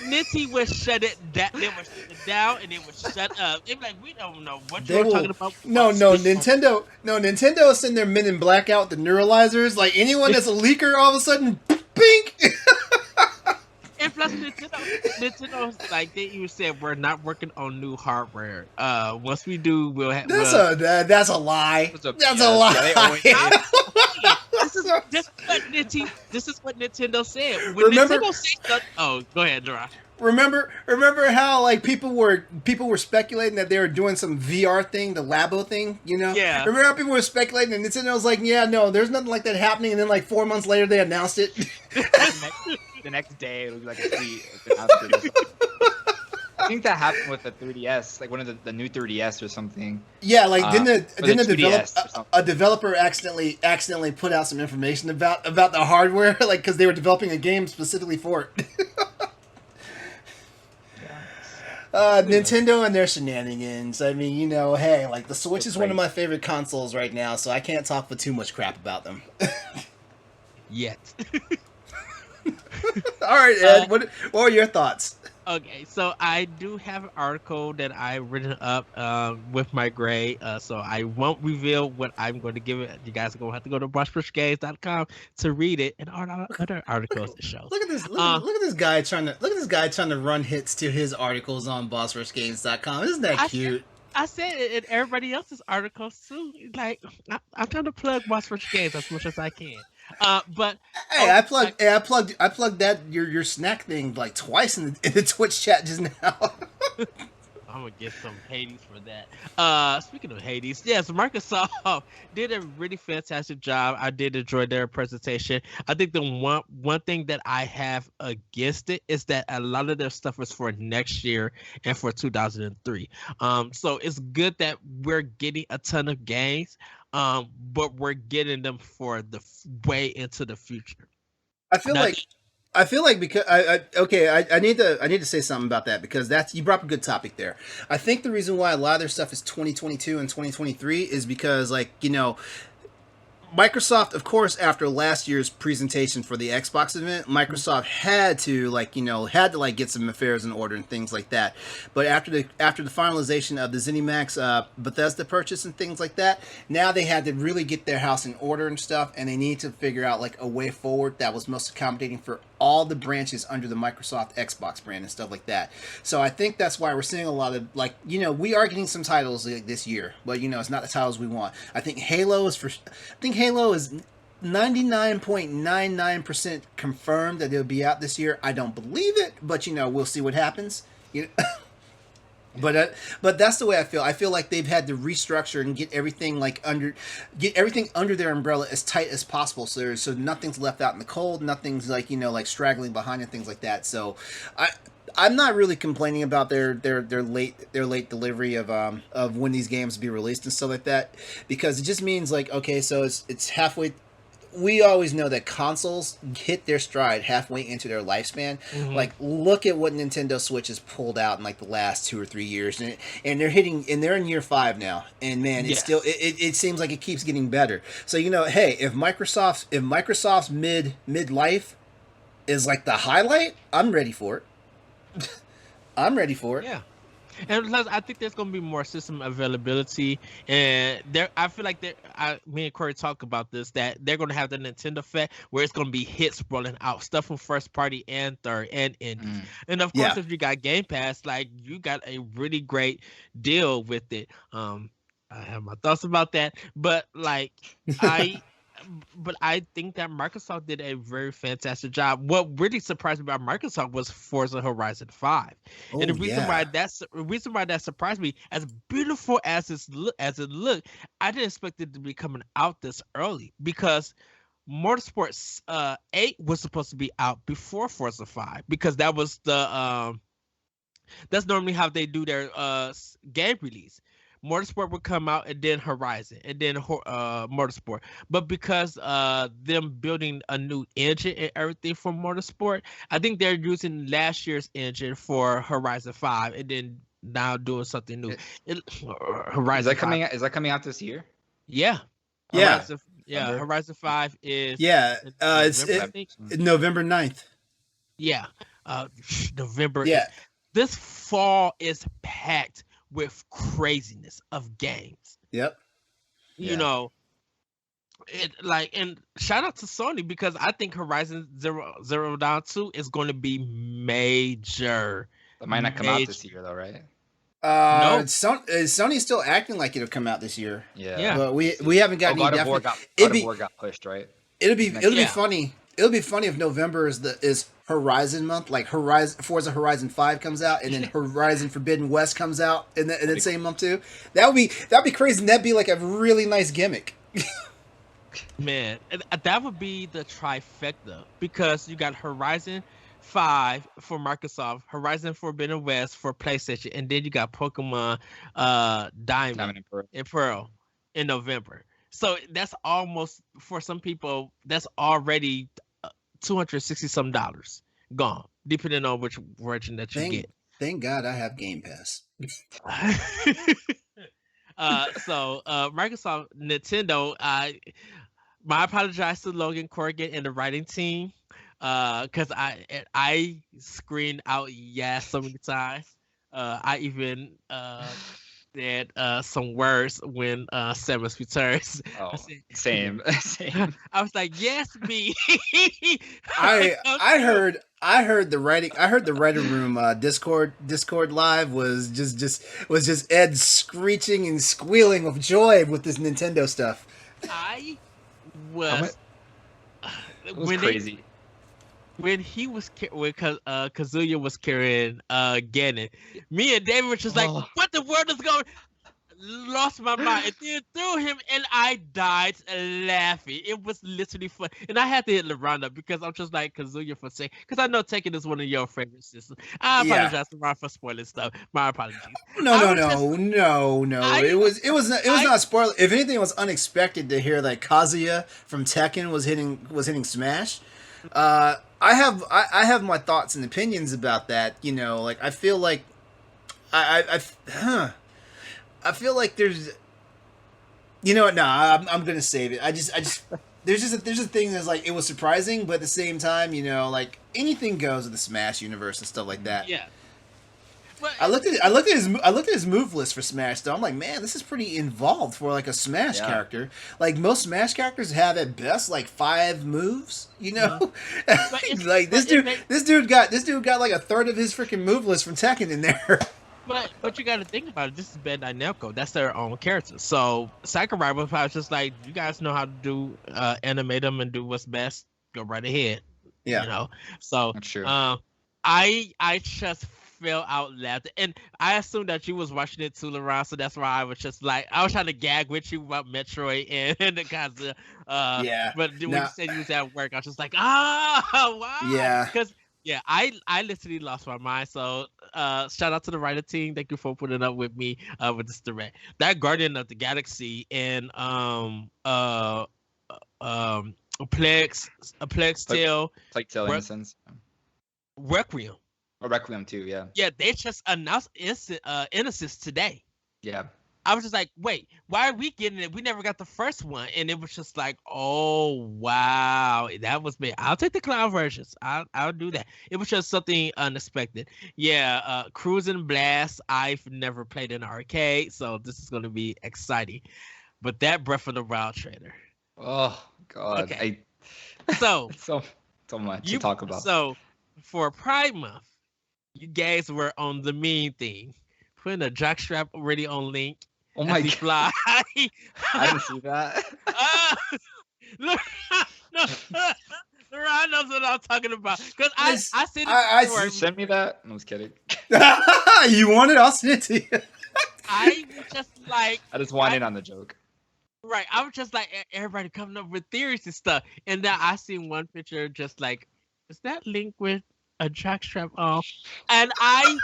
[SPEAKER 1] Nitty would shut it down. They would shut it down, and they would shut up. They'd be like, we don't know what you're talking about.
[SPEAKER 2] No, Nintendo is sitting there Men in Black out the neuralizers. Like anyone that's a leaker, all of a sudden, bink.
[SPEAKER 1] And plus, Nintendo's like they even said we're not working on new hardware. Once we do, we'll have.
[SPEAKER 2] That's a lie. That's a lie.
[SPEAKER 1] This is what Nintendo said.
[SPEAKER 2] When
[SPEAKER 1] Nintendo said something, oh, go ahead, Dara.
[SPEAKER 2] Remember how like people were speculating that they were doing some VR thing, the Labo thing, Yeah. Remember how people were speculating and Nintendo was like, yeah, no, there's nothing like that happening, and then like 4 months later they announced it.
[SPEAKER 3] The next day it'll be like a tweet. I think that happened with the 3DS, like one of the new 3DS or something.
[SPEAKER 2] Yeah, like didn't a developer accidentally put out some information about the hardware, like because they were developing a game specifically for it. Nintendo and their shenanigans. I mean, hey, like the Switch
[SPEAKER 3] It's
[SPEAKER 2] is one of
[SPEAKER 3] great.
[SPEAKER 2] my favorite consoles right now, so I can't talk with too much crap about them.
[SPEAKER 1] Yet.
[SPEAKER 2] All right, Ed, what are your thoughts?
[SPEAKER 1] Okay, so I do have an article that I written up with my grade, so I won't reveal what I'm going to give it. You guys are going to have to go to brushpushgames.com to read it and other articles it shows.
[SPEAKER 2] Look at this! Look at this guy trying to run hits to his articles on BossRushGames.com. Isn't that cute?
[SPEAKER 1] I said it in everybody else's articles too. Like I'm trying to plug Boss Rush Games as much as I can. But
[SPEAKER 2] Hey, I plugged that your snack thing like twice in the Twitch chat just now.
[SPEAKER 1] I'm gonna get some Hades for that. Speaking of Hades, yes, Microsoft did a really fantastic job. I did enjoy their presentation. I think the one thing that I have against it is that a lot of their stuff is for next year and for 2003. So it's good that we're getting a ton of games, but we're getting them for the way into the future.
[SPEAKER 2] I feel like because I need to say something about that because you brought up a good topic there. I think the reason why a lot of their stuff is 2022 and 2023 is because Microsoft, of course, after last year's presentation for the Xbox event, Microsoft had to get some affairs in order and things like that. But after the finalization of the ZeniMax Bethesda purchase and things like that, now they had to really get their house in order and stuff, and they need to figure out like a way forward that was most accommodating for all the branches under the Microsoft Xbox brand and stuff like that. So I think that's why we're seeing a lot of we are getting some titles like this year, but it's not the titles we want. I think Halo is 99.99% confirmed that it'll be out this year. I don't believe it, but we'll see what happens. But that's the way I feel. I feel like they've had to restructure and get everything under their umbrella as tight as possible, so nothing's left out in the cold, nothing's straggling behind and things like that. So I'm not really complaining about their late delivery of when these games be released and stuff like that, because it just means okay, so it's halfway. We always know that consoles hit their stride halfway into their lifespan. Mm-hmm. Look at what Nintendo Switch has pulled out in the last 2 or 3 years, and they're in year 5 now. And man, it's still it seems like it keeps getting better. So hey, if Microsoft's mid life is the highlight, I'm ready for it. I'm ready for it.
[SPEAKER 1] Yeah. And plus, I think there's going to be more system availability, and I feel like me and Corey talk about this, that they're going to have the Nintendo effect where it's going to be hits rolling out, stuff from first party and third and indies. And of course, if you got Game Pass, you got a really great deal with it. I have my thoughts about that, but I think that Microsoft did a very fantastic job. What really surprised me about Microsoft was Forza Horizon 5. And the reason why that surprised me, as beautiful as it looked, I didn't expect it to be coming out this early, because Motorsport 8 was supposed to be out before Forza 5, because that was that's normally how they do their game release. Motorsport would come out, and then Horizon, and then Motorsport. But because them building a new engine and everything for Motorsport, I think they're using last year's engine for Horizon 5, and then now doing something new. Horizon
[SPEAKER 3] Is that coming out this year?
[SPEAKER 1] Yeah. Horizon 5 is
[SPEAKER 2] it's November 9th.
[SPEAKER 1] Yeah. November.
[SPEAKER 2] Yeah.
[SPEAKER 1] This fall is packed with craziness of games.
[SPEAKER 2] Yep.
[SPEAKER 1] You know, and shout out to Sony, because I think Horizon Zero Dawn 2 is going to be major.
[SPEAKER 3] It might not come out this year though, right?
[SPEAKER 2] No. Sony's still acting like it'll come out this year.
[SPEAKER 3] Yeah.
[SPEAKER 2] But we haven't got any definite.
[SPEAKER 3] God of War got pushed, right?
[SPEAKER 2] It'll be funny. It'll be funny if November is Horizon month, Forza Horizon 5 comes out, and then Horizon Forbidden West comes out in the same month too. That'd be crazy, and that'd be a really nice gimmick.
[SPEAKER 1] Man, that would be the trifecta, because you got Horizon 5 for Microsoft, Horizon Forbidden West for PlayStation, and then you got Pokemon Diamond and Pearl in November. So that's almost, for some people, that's already $260 gone, depending on which version that you get.
[SPEAKER 2] Thank God I have Game Pass.
[SPEAKER 1] Microsoft, Nintendo. My apologize to Logan Corrigan and the writing team, because I screamed out yes so many times. I even did some words when Samus returns.
[SPEAKER 3] Oh,
[SPEAKER 1] I said,
[SPEAKER 3] same, same.
[SPEAKER 1] I was like, yes, me.
[SPEAKER 2] I heard the writing. I heard the writer room Discord live was just Ed screeching and squealing with joy with this Nintendo stuff.
[SPEAKER 1] I
[SPEAKER 3] How
[SPEAKER 1] was
[SPEAKER 3] It was
[SPEAKER 1] when
[SPEAKER 3] crazy.
[SPEAKER 1] when he was when Kazuya was carrying Ganon, me and David were just like,
[SPEAKER 3] Oh.
[SPEAKER 1] what the world is going? Lost my mind and then threw him and I died laughing. It was literally fun. And I had to hit LeRon up because I'm just like Kazuya for saying, because I know Tekken is one of your favorite systems. I
[SPEAKER 2] Yeah.
[SPEAKER 1] apologize to Ron for spoiling stuff. My apologies.
[SPEAKER 2] No.
[SPEAKER 1] I was just-
[SPEAKER 2] It was not spoiler. If anything, it was unexpected to hear that Kazuya from Tekken was hitting Smash. I have my thoughts and opinions about that. You know, like I feel like I feel like there's, you know what? No, I'm gonna save it. I just there's a thing that's like it was surprising, but at the same time, you know, like anything goes with the Smash universe and stuff like that.
[SPEAKER 1] Yeah. But
[SPEAKER 2] I looked at his move list for Smash though. I'm like, man, this is pretty involved for like a Smash
[SPEAKER 3] Yeah.
[SPEAKER 2] character. Like most Smash characters have at best like 5 moves, you know. Like this dude got like a third of his freaking move list from Tekken in there.
[SPEAKER 1] But you got to think about it. This is Bandai Namco. That's their own character. So Sakurai was probably just like, you guys know how to do animate them and do what's best. Go right ahead.
[SPEAKER 2] Yeah.
[SPEAKER 1] You know. So
[SPEAKER 3] That's true.
[SPEAKER 1] I just fell out laughing, and I assumed that you was watching it too, LeRon. So that's why I was just like, I was trying to gag with you about Metroid and the Kazuya.
[SPEAKER 2] Yeah.
[SPEAKER 1] But when
[SPEAKER 2] No.
[SPEAKER 1] you said you was at work, I was just like, wow.
[SPEAKER 2] Yeah.
[SPEAKER 1] Because yeah, I literally lost my mind. So shout out to the writer team. Thank you for putting up with me with this direct. That Guardian of the Galaxy and a Plex Tale
[SPEAKER 3] Plague Tale
[SPEAKER 1] Re-
[SPEAKER 3] Innocence.
[SPEAKER 1] Requiem.
[SPEAKER 3] Or Requiem too, yeah.
[SPEAKER 1] Yeah, they just announced Innocence today.
[SPEAKER 3] Yeah.
[SPEAKER 1] I was just like, wait, why are we getting it? We never got the first one. And it was just like, oh, wow. That was me. I'll take the clown versions. I'll do that. It was just something unexpected. Yeah, Cruising Blast, I've never played in an arcade, so this is going to be exciting. But that Breath of the Wild trailer.
[SPEAKER 3] Oh God.
[SPEAKER 1] Okay. So,
[SPEAKER 3] So much to talk about.
[SPEAKER 1] So, for Pride Month, you guys were on the meme thing. Putting a jockstrap already on Link.
[SPEAKER 3] Oh my God.
[SPEAKER 1] Fly.
[SPEAKER 3] I didn't see that.
[SPEAKER 1] Look, no, Ron knows what I'm talking about. Because I see this
[SPEAKER 2] I
[SPEAKER 1] before.
[SPEAKER 3] You send me that? I was kidding.
[SPEAKER 2] You want it? I'll send it to you.
[SPEAKER 1] I was just like,
[SPEAKER 3] I just wanted on the joke.
[SPEAKER 1] right. I was just like, everybody coming up with theories and stuff. And then I seen one picture just like, is that Link with a jockstrap on? And I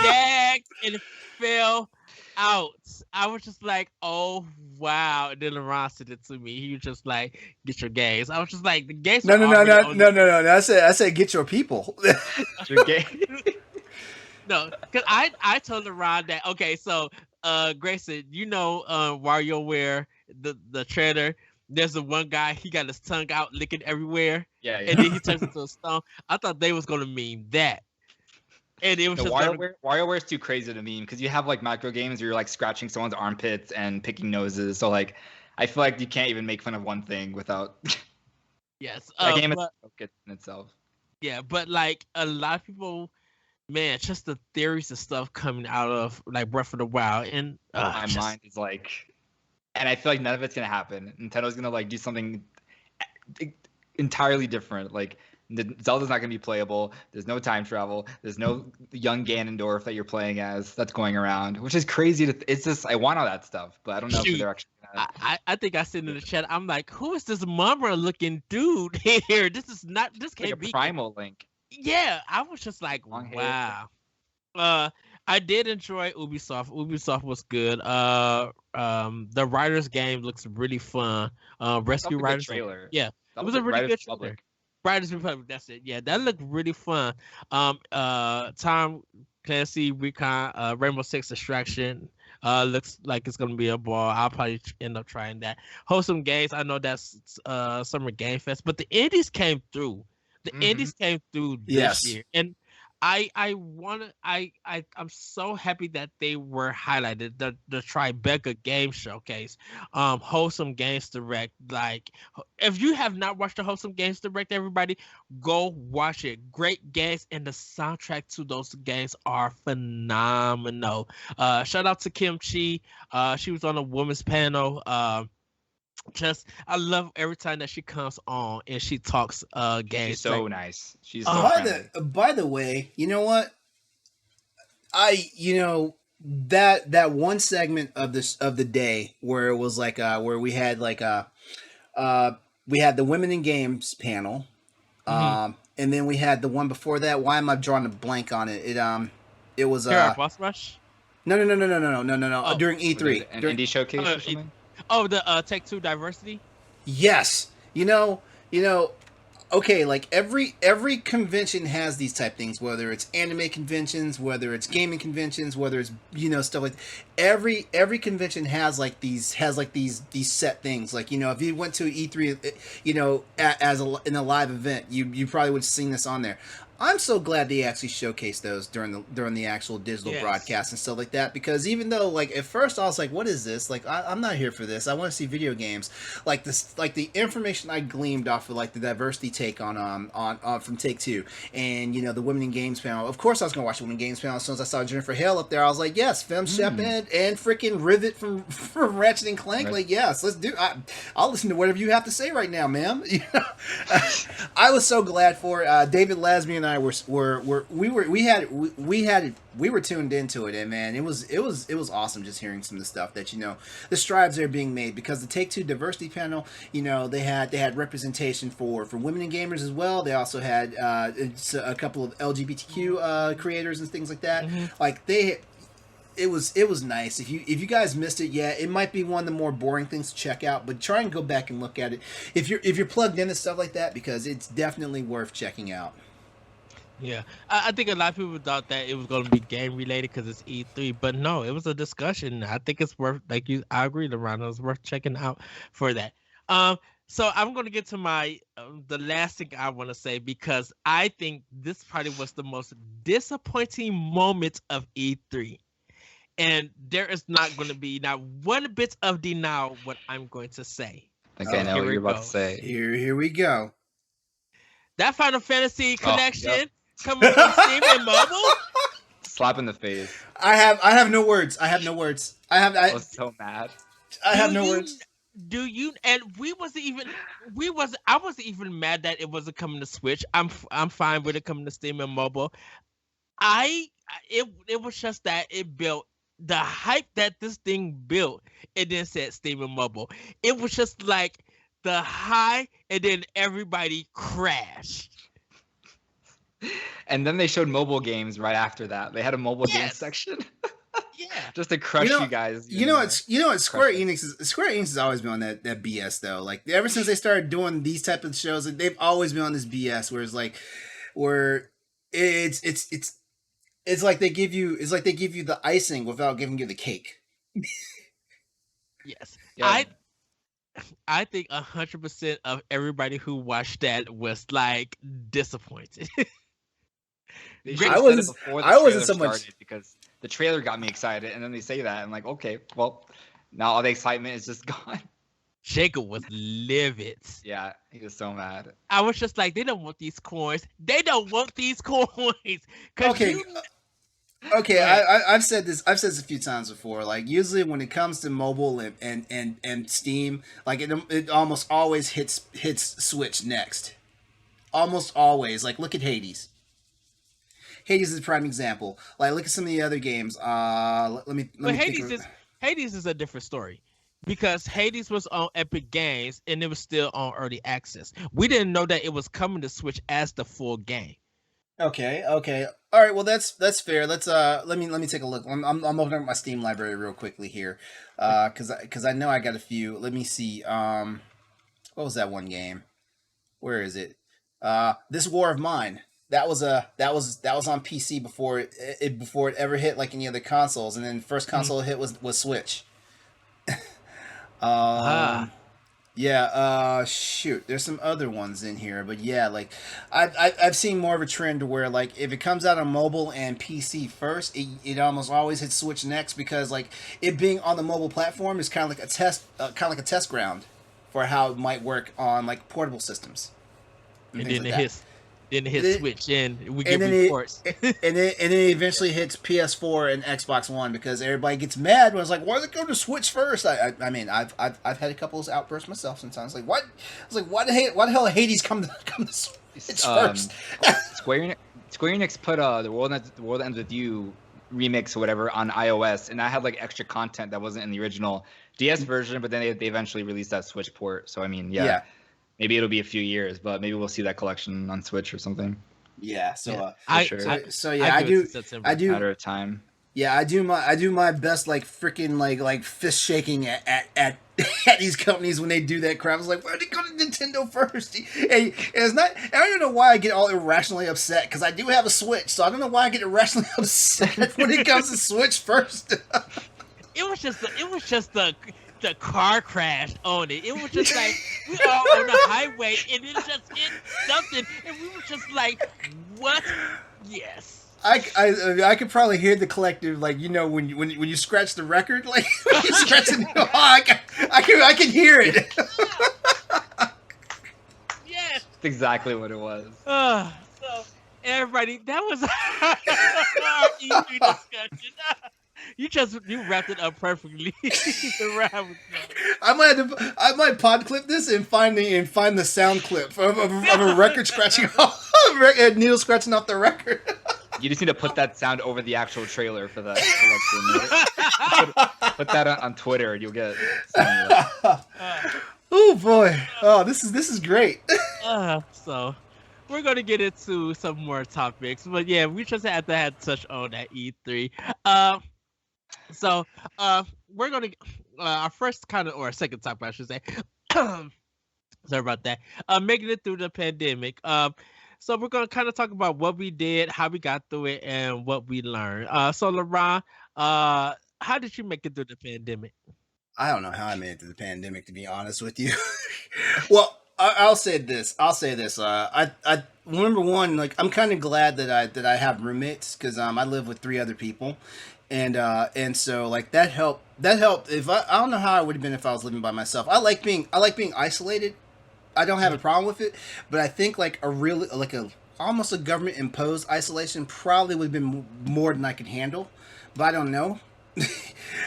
[SPEAKER 1] gagged and fell out. I was just like, oh wow. And then LeRon said it to me. He was just like, get your gays. I was just like, the gays
[SPEAKER 2] No.
[SPEAKER 1] are
[SPEAKER 2] I said get your people.
[SPEAKER 3] You're gay.
[SPEAKER 1] No, because I told LeRon that, okay, so Greysun, you know WarioWare, the trailer, there's the one guy, he got his tongue out licking everywhere.
[SPEAKER 3] Yeah.
[SPEAKER 1] And then he turns into a stone. I thought they was gonna meme that. And it was just
[SPEAKER 3] WarioWare is too crazy to meme because you have like micro games where you're like scratching someone's armpits and picking noses. So like, I feel like you can't even make fun of one thing without.
[SPEAKER 1] yes.
[SPEAKER 3] That game is
[SPEAKER 1] but,
[SPEAKER 3] good in itself.
[SPEAKER 1] yeah, but like a lot of people, man, just the theories and stuff coming out of like Breath of the Wild, and
[SPEAKER 3] My mind is like, and I feel like none of it's gonna happen. Nintendo's gonna like do something entirely different. Like Zelda's not gonna be playable. There's no time travel. There's no young Ganondorf that you're playing as that's going around, which is crazy. It's just I want all that stuff, but I don't know if they're actually gonna.
[SPEAKER 1] I think I said in the chat, I'm like, who is this Mumra looking dude here? This can't
[SPEAKER 3] like a
[SPEAKER 1] be
[SPEAKER 3] primal Link.
[SPEAKER 1] Yeah, I was just like,
[SPEAKER 3] Long hair.
[SPEAKER 1] wow. I did enjoy Ubisoft. Ubisoft was good. The Riders game looks really fun. Rescue
[SPEAKER 3] That was a good
[SPEAKER 1] Riders
[SPEAKER 3] trailer.
[SPEAKER 1] Yeah,
[SPEAKER 3] That
[SPEAKER 1] it was a really
[SPEAKER 3] like
[SPEAKER 1] good
[SPEAKER 3] Republic.
[SPEAKER 1] Riders Republic. That's it. Yeah, that looked really fun. Tom Clancy Recon Rainbow Six Extraction. Looks like it's gonna be a ball. I'll probably end up trying that. Wholesome Games. I know that's Summer Game Fest, but the indies came through. The indies came through this
[SPEAKER 2] Yes.
[SPEAKER 1] year, and I want to I'm so happy that they were highlighted. The Tribeca Game Showcase, Wholesome Games Direct. Like, if you have not watched the Wholesome Games Direct, everybody go watch it. Great games, and the soundtrack to those games are phenomenal. Shout out to Kim Chi. She was on a women's panel. Just I love every time that she comes on and she talks games.
[SPEAKER 3] She's so
[SPEAKER 1] like,
[SPEAKER 3] nice. She's so
[SPEAKER 2] By
[SPEAKER 3] friendly.
[SPEAKER 2] by the way, you know what? That one segment of the day where it was like where we had like we had the women in games panel, and then we had the one before that. Why am I drawing a blank on it? It was
[SPEAKER 1] Here, Boss Rush.
[SPEAKER 2] no.
[SPEAKER 1] Oh.
[SPEAKER 2] During E3,
[SPEAKER 3] An
[SPEAKER 2] during,
[SPEAKER 3] indie showcase or something?
[SPEAKER 1] Oh, the Take Two Diversity.
[SPEAKER 2] yes, okay, like every convention has these type things, whether it's anime conventions, whether it's gaming conventions, whether it's stuff like every convention has these set things. Like, if you went to E3, in a live event, you probably would have seen this on there. I'm so glad they actually showcased those during the actual digital broadcast and stuff like that, because even though, like, at first I was like, what is this? Like, I'm not here for this. I want to see video games. Like this, like the information I gleaned off of like the diversity take on from Take Two, and the Women in Games panel. Of course I was gonna watch the Women in Games panel. As soon as I saw Jennifer Hale up there, I was like, yes, Fem Shep and freaking Rivet from Ratchet and Clank. Right. Like, yes, let's do. I'll listen to whatever you have to say right now, ma'am. I was so glad for David Lasby and I were tuned into it, and man, it was awesome just hearing some of the stuff that the strides are being made, because the Take Two diversity panel, they had representation for women and gamers as well. They also had a couple of LGBTQ creators and things like that. Like it was nice. If you guys missed it, yeah, it might be one of the more boring things to check out, but try and go back and look at it if you're plugged into stuff like that, because it's definitely worth checking out.
[SPEAKER 1] Yeah, I think a lot of people thought that it was going to be game related because it's E3, but no, it was a discussion. I think it's worth, I agree, LeRon, it was worth checking out for that. So I'm going to get to my the last thing I want to say, because I think this probably was the most disappointing moment of E3. And there is not going to be not one bit of denial what I'm going to say.
[SPEAKER 3] I think I know what you're about to say.
[SPEAKER 2] Here we go.
[SPEAKER 1] That Final Fantasy connection coming from Steam and mobile.
[SPEAKER 3] Slap in the face.
[SPEAKER 2] I have no words. I
[SPEAKER 3] was so mad.
[SPEAKER 2] I have no words.
[SPEAKER 1] Do you? And I wasn't even mad that it wasn't coming to Switch. I'm fine with it coming to Steam and mobile. It was just that it built the hype that this thing built. It then said Steam and mobile. It was just like the high, and then everybody crashed.
[SPEAKER 3] And then they showed mobile games right after that. They had a mobile game section.
[SPEAKER 1] Yeah,
[SPEAKER 3] just to crush you guys.
[SPEAKER 2] Square Enix has always been on that BS though. Like, ever since they started doing these type of shows, like, they've always been on this BS where it's like they give you the icing without giving you the cake.
[SPEAKER 1] Yes. Yeah. I think 100% of everybody who watched that was like disappointed.
[SPEAKER 3] I wasn't so much, because the trailer got me excited, and then they say that, and I'm like, okay, well, now all the excitement is just gone.
[SPEAKER 1] Jacob was livid.
[SPEAKER 3] Yeah, he was so mad.
[SPEAKER 1] I was just like, they don't want these coins. They don't want these coins.
[SPEAKER 2] Okay, I've said this a few times before. Like, usually when it comes to mobile and Steam, like, it almost always hits Switch next. Almost always. Like, look at Hades. Hades is a prime example. Like, look at some of the other games. Let me
[SPEAKER 1] Hades is a different story, because Hades was on Epic Games and it was still on early access. We didn't know that it was coming to Switch as the full game.
[SPEAKER 2] Okay. All right. Well, that's fair. Let's let me take a look. I'm opening up my Steam library real quickly here, because I know I got a few. Let me see. What was that one game? Where is it? This War of Mine. That was on PC before it ever hit like any other consoles, and then first console hit was Switch.
[SPEAKER 1] Ah,
[SPEAKER 2] Yeah, shoot, there's some other ones in here, but yeah, like I've seen more of a trend to where like if it comes out on mobile and PC first, it almost always hits Switch next because like it being on the mobile platform is kind of like a test ground for how it might work on like portable systems and
[SPEAKER 1] and
[SPEAKER 2] things
[SPEAKER 1] then
[SPEAKER 2] like
[SPEAKER 1] it
[SPEAKER 2] that.
[SPEAKER 1] hits, then it
[SPEAKER 2] And
[SPEAKER 1] hits
[SPEAKER 2] then,
[SPEAKER 1] Switch, and we
[SPEAKER 2] and
[SPEAKER 1] get
[SPEAKER 2] then
[SPEAKER 1] reports.
[SPEAKER 2] and it eventually hits PS4 and Xbox One because everybody gets mad when it's like, why does it go to Switch first? I mean, I've had a couple of outbursts myself sometimes. Like, what? I was like, why the hell Hades come to Switch first?
[SPEAKER 3] Square Enix, Square Enix put the World Ends with You remix or whatever on iOS, and I had like extra content that wasn't in the original DS version, but then they eventually released that Switch port. So I mean, yeah, maybe it'll be a few years, but maybe we'll see that collection on Switch or something.
[SPEAKER 2] Yeah. So,
[SPEAKER 1] Yeah.
[SPEAKER 3] For sure.
[SPEAKER 2] so yeah, I
[SPEAKER 1] give it
[SPEAKER 2] do.
[SPEAKER 1] to September.
[SPEAKER 2] I do.
[SPEAKER 3] Matter of time.
[SPEAKER 2] Yeah, I do my best, like freaking like fist shaking at these companies when they do that crap. I was like, why did it go to Nintendo first? And it's not. I don't know why I get all irrationally upset because I do have a Switch, so I don't know why I get irrationally upset when it comes to Switch first.
[SPEAKER 1] It was just the car crash on it. It was just like we are on the highway and it just hit something, and we were just like, what? Yes.
[SPEAKER 2] I could probably hear the collective, like, you know, when you scratch the record, like when you scratch it, I can hear it.
[SPEAKER 1] Yes.
[SPEAKER 3] That's exactly what it was.
[SPEAKER 1] So everybody, that was our E3 discussion. You wrapped it up perfectly.
[SPEAKER 2] I might pod clip this and find the sound clip of a record scratching off, needle scratching off the record.
[SPEAKER 3] You just need to put that sound over the actual trailer for that collection. Put that on Twitter, and you'll get.
[SPEAKER 2] Oh boy! Oh, this is great.
[SPEAKER 1] So we're gonna get into some more topics, but yeah, we just had to touch on that E3. So we're gonna our first kind of or second topic, I should say. Sorry about that. Making it through the pandemic. So we're gonna kind of talk about what we did, how we got through it, and what we learned. So LeRon, how did you make it through the pandemic?
[SPEAKER 2] I don't know how I made it through the pandemic, to be honest with you. Well, I'll say this. I number one, like I'm kind of glad that I have roommates because I live with 3 other people, and so like that helped. If I don't know how I would have been if I was living by myself. I like being isolated. I don't have a problem with it, but I think like almost a government imposed isolation probably would have been more than I could handle, but I don't know.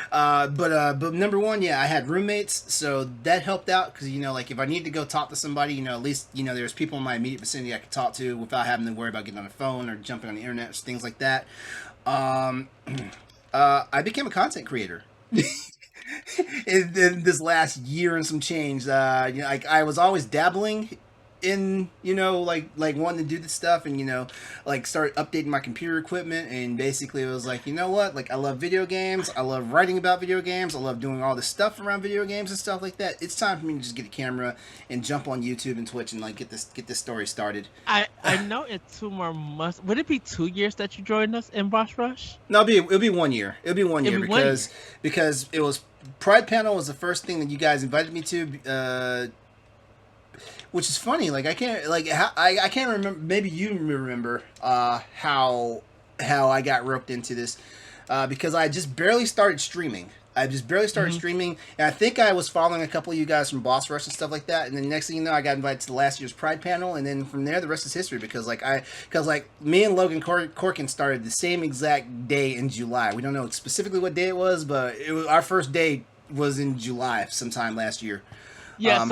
[SPEAKER 2] But number one, yeah, I had roommates, so that helped out because you know, like if I need to go talk to somebody, you know, at least you know there's people in my immediate vicinity I could talk to without having to worry about getting on the phone or jumping on the internet, things like that. I became a content creator. In this last year and some change, you know, like I was always dabbling in, you know, like wanting to do this stuff and, you know, like start updating my computer equipment, and basically it was like, you know what, like I love video games, I love writing about video games, I love doing all this stuff around video games and stuff like that. It's time for me to just get a camera and jump on YouTube and Twitch and like get this story started.
[SPEAKER 1] I know in 2 more months. Would it be 2 years that you joined us in Boss Rush?
[SPEAKER 2] No, it'll be 1 year. It'll be 1 year
[SPEAKER 1] It'll be 1 year.
[SPEAKER 2] because it was Pride Panel was the first thing that you guys invited me to, which is funny. Like I can't remember. Maybe you remember how I got roped into this because I just barely started streaming. Streaming, and I think I was following a couple of you guys from Boss Rush and stuff like that. And then next thing you know, I got invited to the last year's Pride Panel, and then from there, the rest is history. Because me and Logan Corkin started the same exact day in July. We don't know specifically what day it was, but our first day was in July, sometime last year.
[SPEAKER 1] Yeah.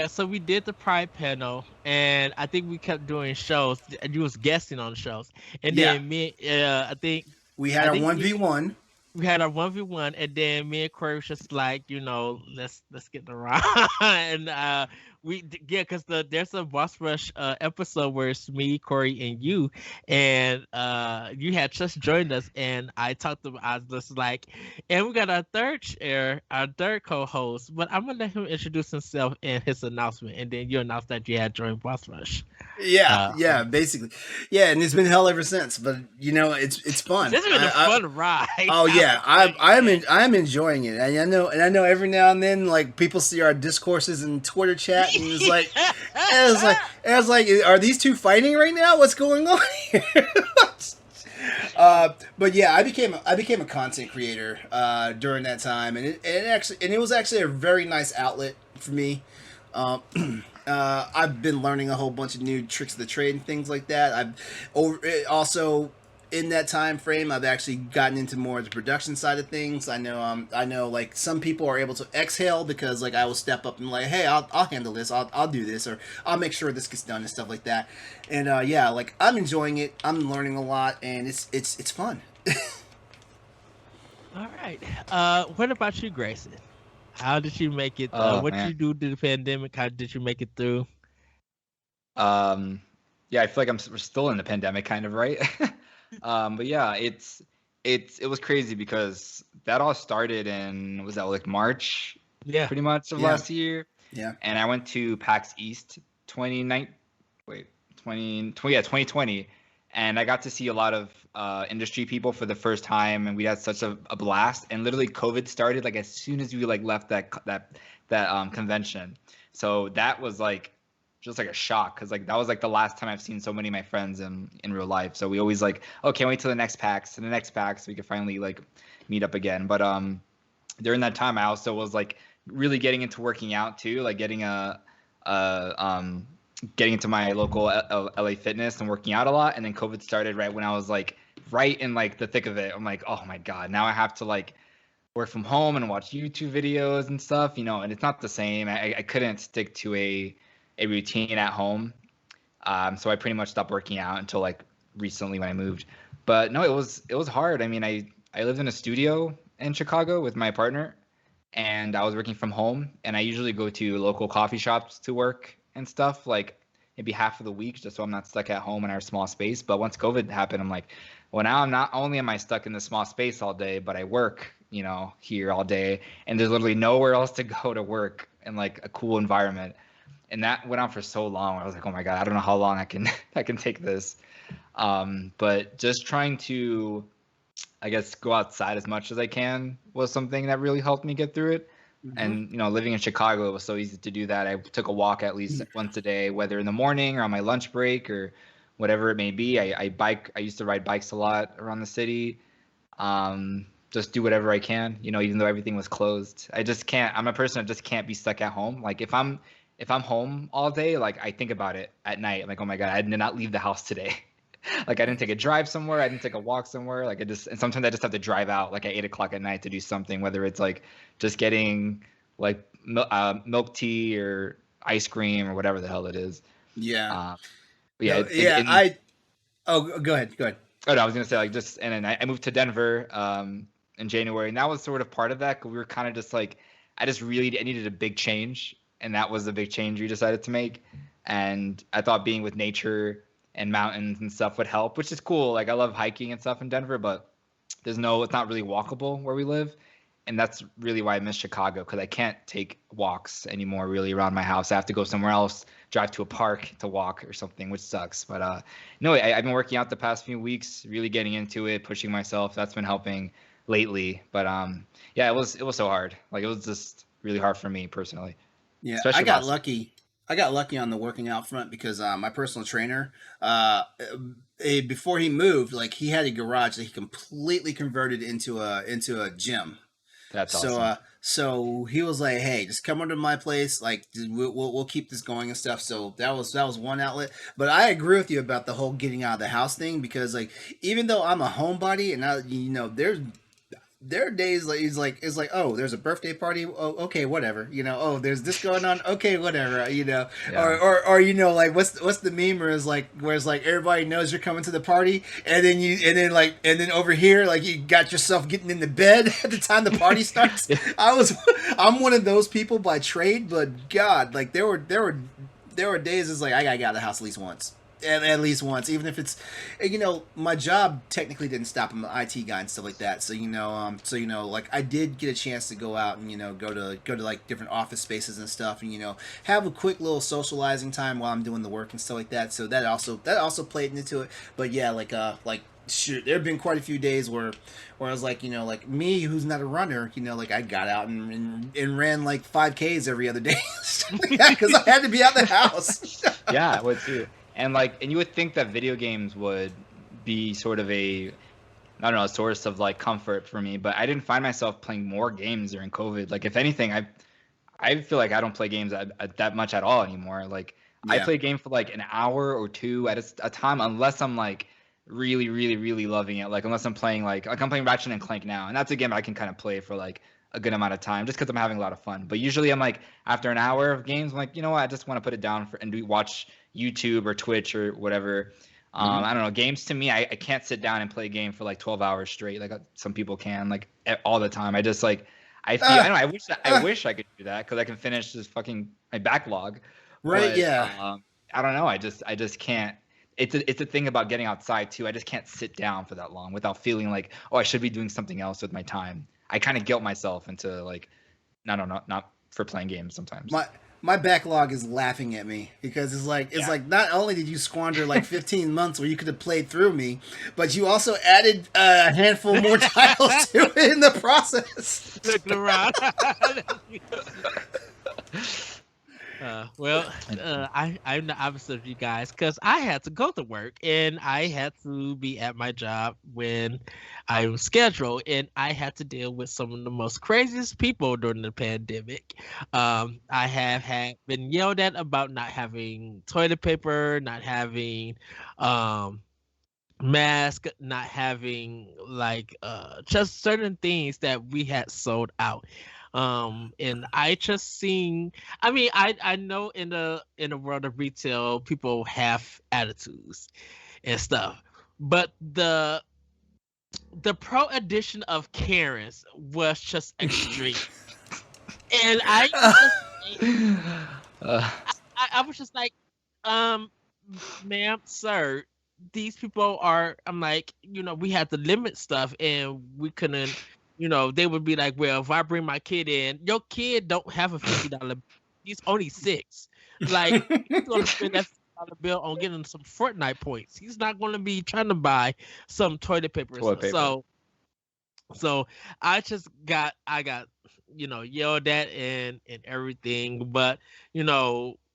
[SPEAKER 1] So we did the Pride Panel, and I think we kept doing shows. And you was guesting on shows, and then I think
[SPEAKER 2] we had our 1v1.
[SPEAKER 1] We had our 1v1, and then me and Corey was just like, you know, let's get around, and yeah, because there's a Boss Rush episode where it's me, Corey, and you, and you had just joined us, and I was just like, and we got our third co-host, but I'm gonna let him introduce himself and his announcement, and then you announce that you had joined Boss Rush.
[SPEAKER 2] Yeah, basically, yeah, and it's been hell ever since. But it's fun.
[SPEAKER 1] This has been a fun ride.
[SPEAKER 2] Oh yeah,
[SPEAKER 1] I was telling you,
[SPEAKER 2] I'm enjoying it. And I know every now and then like people see our discourses in Twitter chat and it's like are these two fighting right now? What's going on here? But yeah, I became a content creator during that time, and it was actually a very nice outlet for me. Um, I've been learning a whole bunch of new tricks of the trade and things like that. Also in that time frame, I've actually gotten into more of the production side of things. I know like some people are able to exhale because like I will step up and like, hey, I'll handle this, I'll do this, or I'll make sure this gets done and stuff like that. And yeah, like I'm enjoying it. I'm learning a lot, and it's fun.
[SPEAKER 1] all right. What about you, Grayson? How did you make it?
[SPEAKER 3] Oh
[SPEAKER 1] What
[SPEAKER 3] man.
[SPEAKER 1] you do to the pandemic? How did you make it through?
[SPEAKER 3] Um, yeah, I feel like we're still in the pandemic, kind of, right? But yeah, it was crazy because that all started in was that like March,
[SPEAKER 1] Yeah.
[SPEAKER 3] pretty much of
[SPEAKER 2] Yeah,
[SPEAKER 3] last year,
[SPEAKER 2] yeah,
[SPEAKER 3] and I went to PAX East 29, wait, 2020, and I got to see a lot of industry people for the first time, and we had such a blast. And literally, COVID started like as soon as we like left that convention, so that was like just like a shock because like that was like the last time I've seen so many of my friends in real life. So we always like, oh, can't wait till the next PAX, and the next PAX, so we could finally like meet up again. But during that time, I also was like really getting into working out too, like a getting into my local LA Fitness and working out a lot. And then COVID started right when I was like right in like the thick of it. I'm like, oh my god, now I have to like work from home and watch YouTube videos and stuff, and it's not the same. I couldn't stick to a routine at home. So I pretty much stopped working out until like recently when I moved. But no, it was hard. I mean, I lived in a studio in Chicago with my partner, and I was working from home. And I usually go to local coffee shops to work and stuff, like maybe half of the week, just so I'm not stuck at home in our small space. But once COVID happened, I'm like, well, now I'm not only am I stuck in this small space all day, but I work, here all day, and there's literally nowhere else to go to work in like a cool environment. And that went on for so long. I was like, oh my god, I don't know how long I can I can take this. But just trying to, I guess, go outside as much as I can was something that really helped me get through it.
[SPEAKER 2] hmm
[SPEAKER 3] And living in Chicago, it was so easy to do that. I took a walk at least once a day, whether in the morning or on my lunch break or whatever it may be. I bike. I used to ride bikes a lot around the city. Just do whatever I can, even though everything was closed. I just can't. I'm a person that just can't be stuck at home. Like if I'm home all day, like I think about it at night. I'm like, oh my god, I did not leave the house today. Like I didn't take a drive somewhere. I didn't take a walk somewhere. Like and sometimes I just have to drive out like at 8 o'clock at night to do something, whether it's like just getting like milk tea or ice cream or whatever the hell it is.
[SPEAKER 2] yeah.
[SPEAKER 3] Uh, but yeah,
[SPEAKER 2] No,
[SPEAKER 3] it,
[SPEAKER 2] yeah.
[SPEAKER 3] it,
[SPEAKER 2] Oh, go ahead, go ahead.
[SPEAKER 3] Oh no, I was gonna say like just and then I moved to Denver in January, and that was sort of part of that. 'Cause we were kind of just like I needed a big change, and that was the big change we decided to make. And I thought being with nature and mountains and stuff would help, which is cool. Like I love hiking and stuff in Denver, but it's not really walkable where we live, and that's really why I miss Chicago because I can't take walks anymore really around my house. I have to go somewhere else, drive to a park to walk or something, which sucks. But no, I've been working out the past few weeks, really getting into it, pushing myself. That's been helping lately. But yeah, it was so hard. Like it was just really hard for me personally,
[SPEAKER 2] Yeah, I
[SPEAKER 3] especially
[SPEAKER 2] got
[SPEAKER 3] last.
[SPEAKER 2] lucky. I got lucky on the working out front because my personal trainer, before he moved, like he had a garage that he completely converted into a gym.
[SPEAKER 3] That's
[SPEAKER 2] So
[SPEAKER 3] awesome.
[SPEAKER 2] so he was like, "Hey, just come over to my place. Like we'll keep this going and stuff." So that was one outlet. But I agree with you about the whole getting out of the house thing because like even though I'm a homebody and there's there are days like it's like, oh, there's a birthday party. Oh, okay, whatever. Oh, there's this going on. Okay, whatever.
[SPEAKER 3] Yeah.
[SPEAKER 2] Or like what's the meme where it's like everybody knows you're coming to the party, and then over here like you got yourself getting into bed at the time the party starts. I'm one of those people by trade, but God, like there were days it's like I gotta get out of the house at least once. At least once, even if it's, my job technically didn't stop. I'm an IT guy and stuff like that. So like I did get a chance to go out and go to like different office spaces and stuff, and have a quick little socializing time while I'm doing the work and stuff like that. So that also played into it. But yeah, like shoot, there have been quite a few days where I was like, like me who's not a runner, like I got out and ran like 5Ks every other day because I had to be out of the house.
[SPEAKER 3] Yeah, I would too. And you would think that video games would be sort of a source of like comfort for me, but I didn't find myself playing more games during COVID. Like if anything, I feel like I don't play games that much at all anymore. Like I play a game for like an hour or two at a time, unless I'm like really, really, really loving it. Like unless I'm playing like I'm playing Ratchet and Clank now, and that's a game I can kind of play for like a good amount of time just because I'm having a lot of fun. But usually I'm like after an hour of games, I'm like, you know what, I just want to put it down and watch YouTube or Twitch or whatever. I don't know. Games to me, I can't sit down and play a game for like 12 hours straight. Like some people can, like all the time. I just like, I feel, I don't know. I wish I could do that because I can finish this my backlog.
[SPEAKER 2] Right.
[SPEAKER 3] But,
[SPEAKER 2] yeah.
[SPEAKER 3] I don't know. I just can't. It's a thing about getting outside too. I just can't sit down for that long without feeling like, oh, I should be doing something else with my time. I kind of guilt myself into like, not for playing games sometimes.
[SPEAKER 2] My backlog is laughing at me because it's like not only did you squander like 15 months where you could have played through me, but you also added a handful more titles to it in the process.
[SPEAKER 1] Look around. I'm the opposite of you guys because I had to go to work and I had to be at my job when I was scheduled, and I had to deal with some of the most craziest people during the pandemic. I have been yelled at about not having toilet paper, not having mask, not having just certain things that we had sold out. And I just seen, I know in the world of retail people have attitudes and stuff, but the pro edition of Karen's was just extreme. And I was just like, ma'am, sir, these people are, I'm like, we had to limit stuff and we couldn't, they would be like, well, if I bring my kid in, your kid don't have a $50, he's only 6. Like, he's going to spend that $50 bill on getting some Fortnite points. He's not going to be trying to buy some toilet paper. So I got yelled at and everything. But,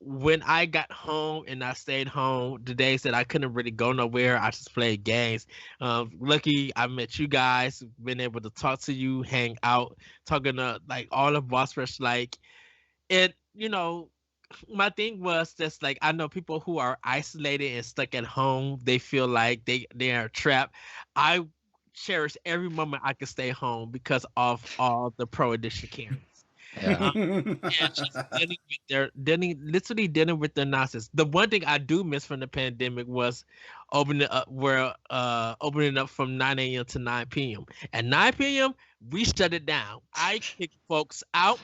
[SPEAKER 1] when I got home and I stayed home, the days that I couldn't really go nowhere, I just played games. Lucky I met you guys, been able to talk to you, hang out, talking to like all of Boss Rush. Like, it, my thing was just like, I know people who are isolated and stuck at home, they feel like they are trapped. I cherish every moment I could stay home because of all the pro edition Karens.
[SPEAKER 3] Yeah.
[SPEAKER 1] And just literally dealing with their nonsense. The one thing I do miss from the pandemic was opening up from 9 a.m. to 9 p.m. At 9 p.m., we shut it down. I kick folks out.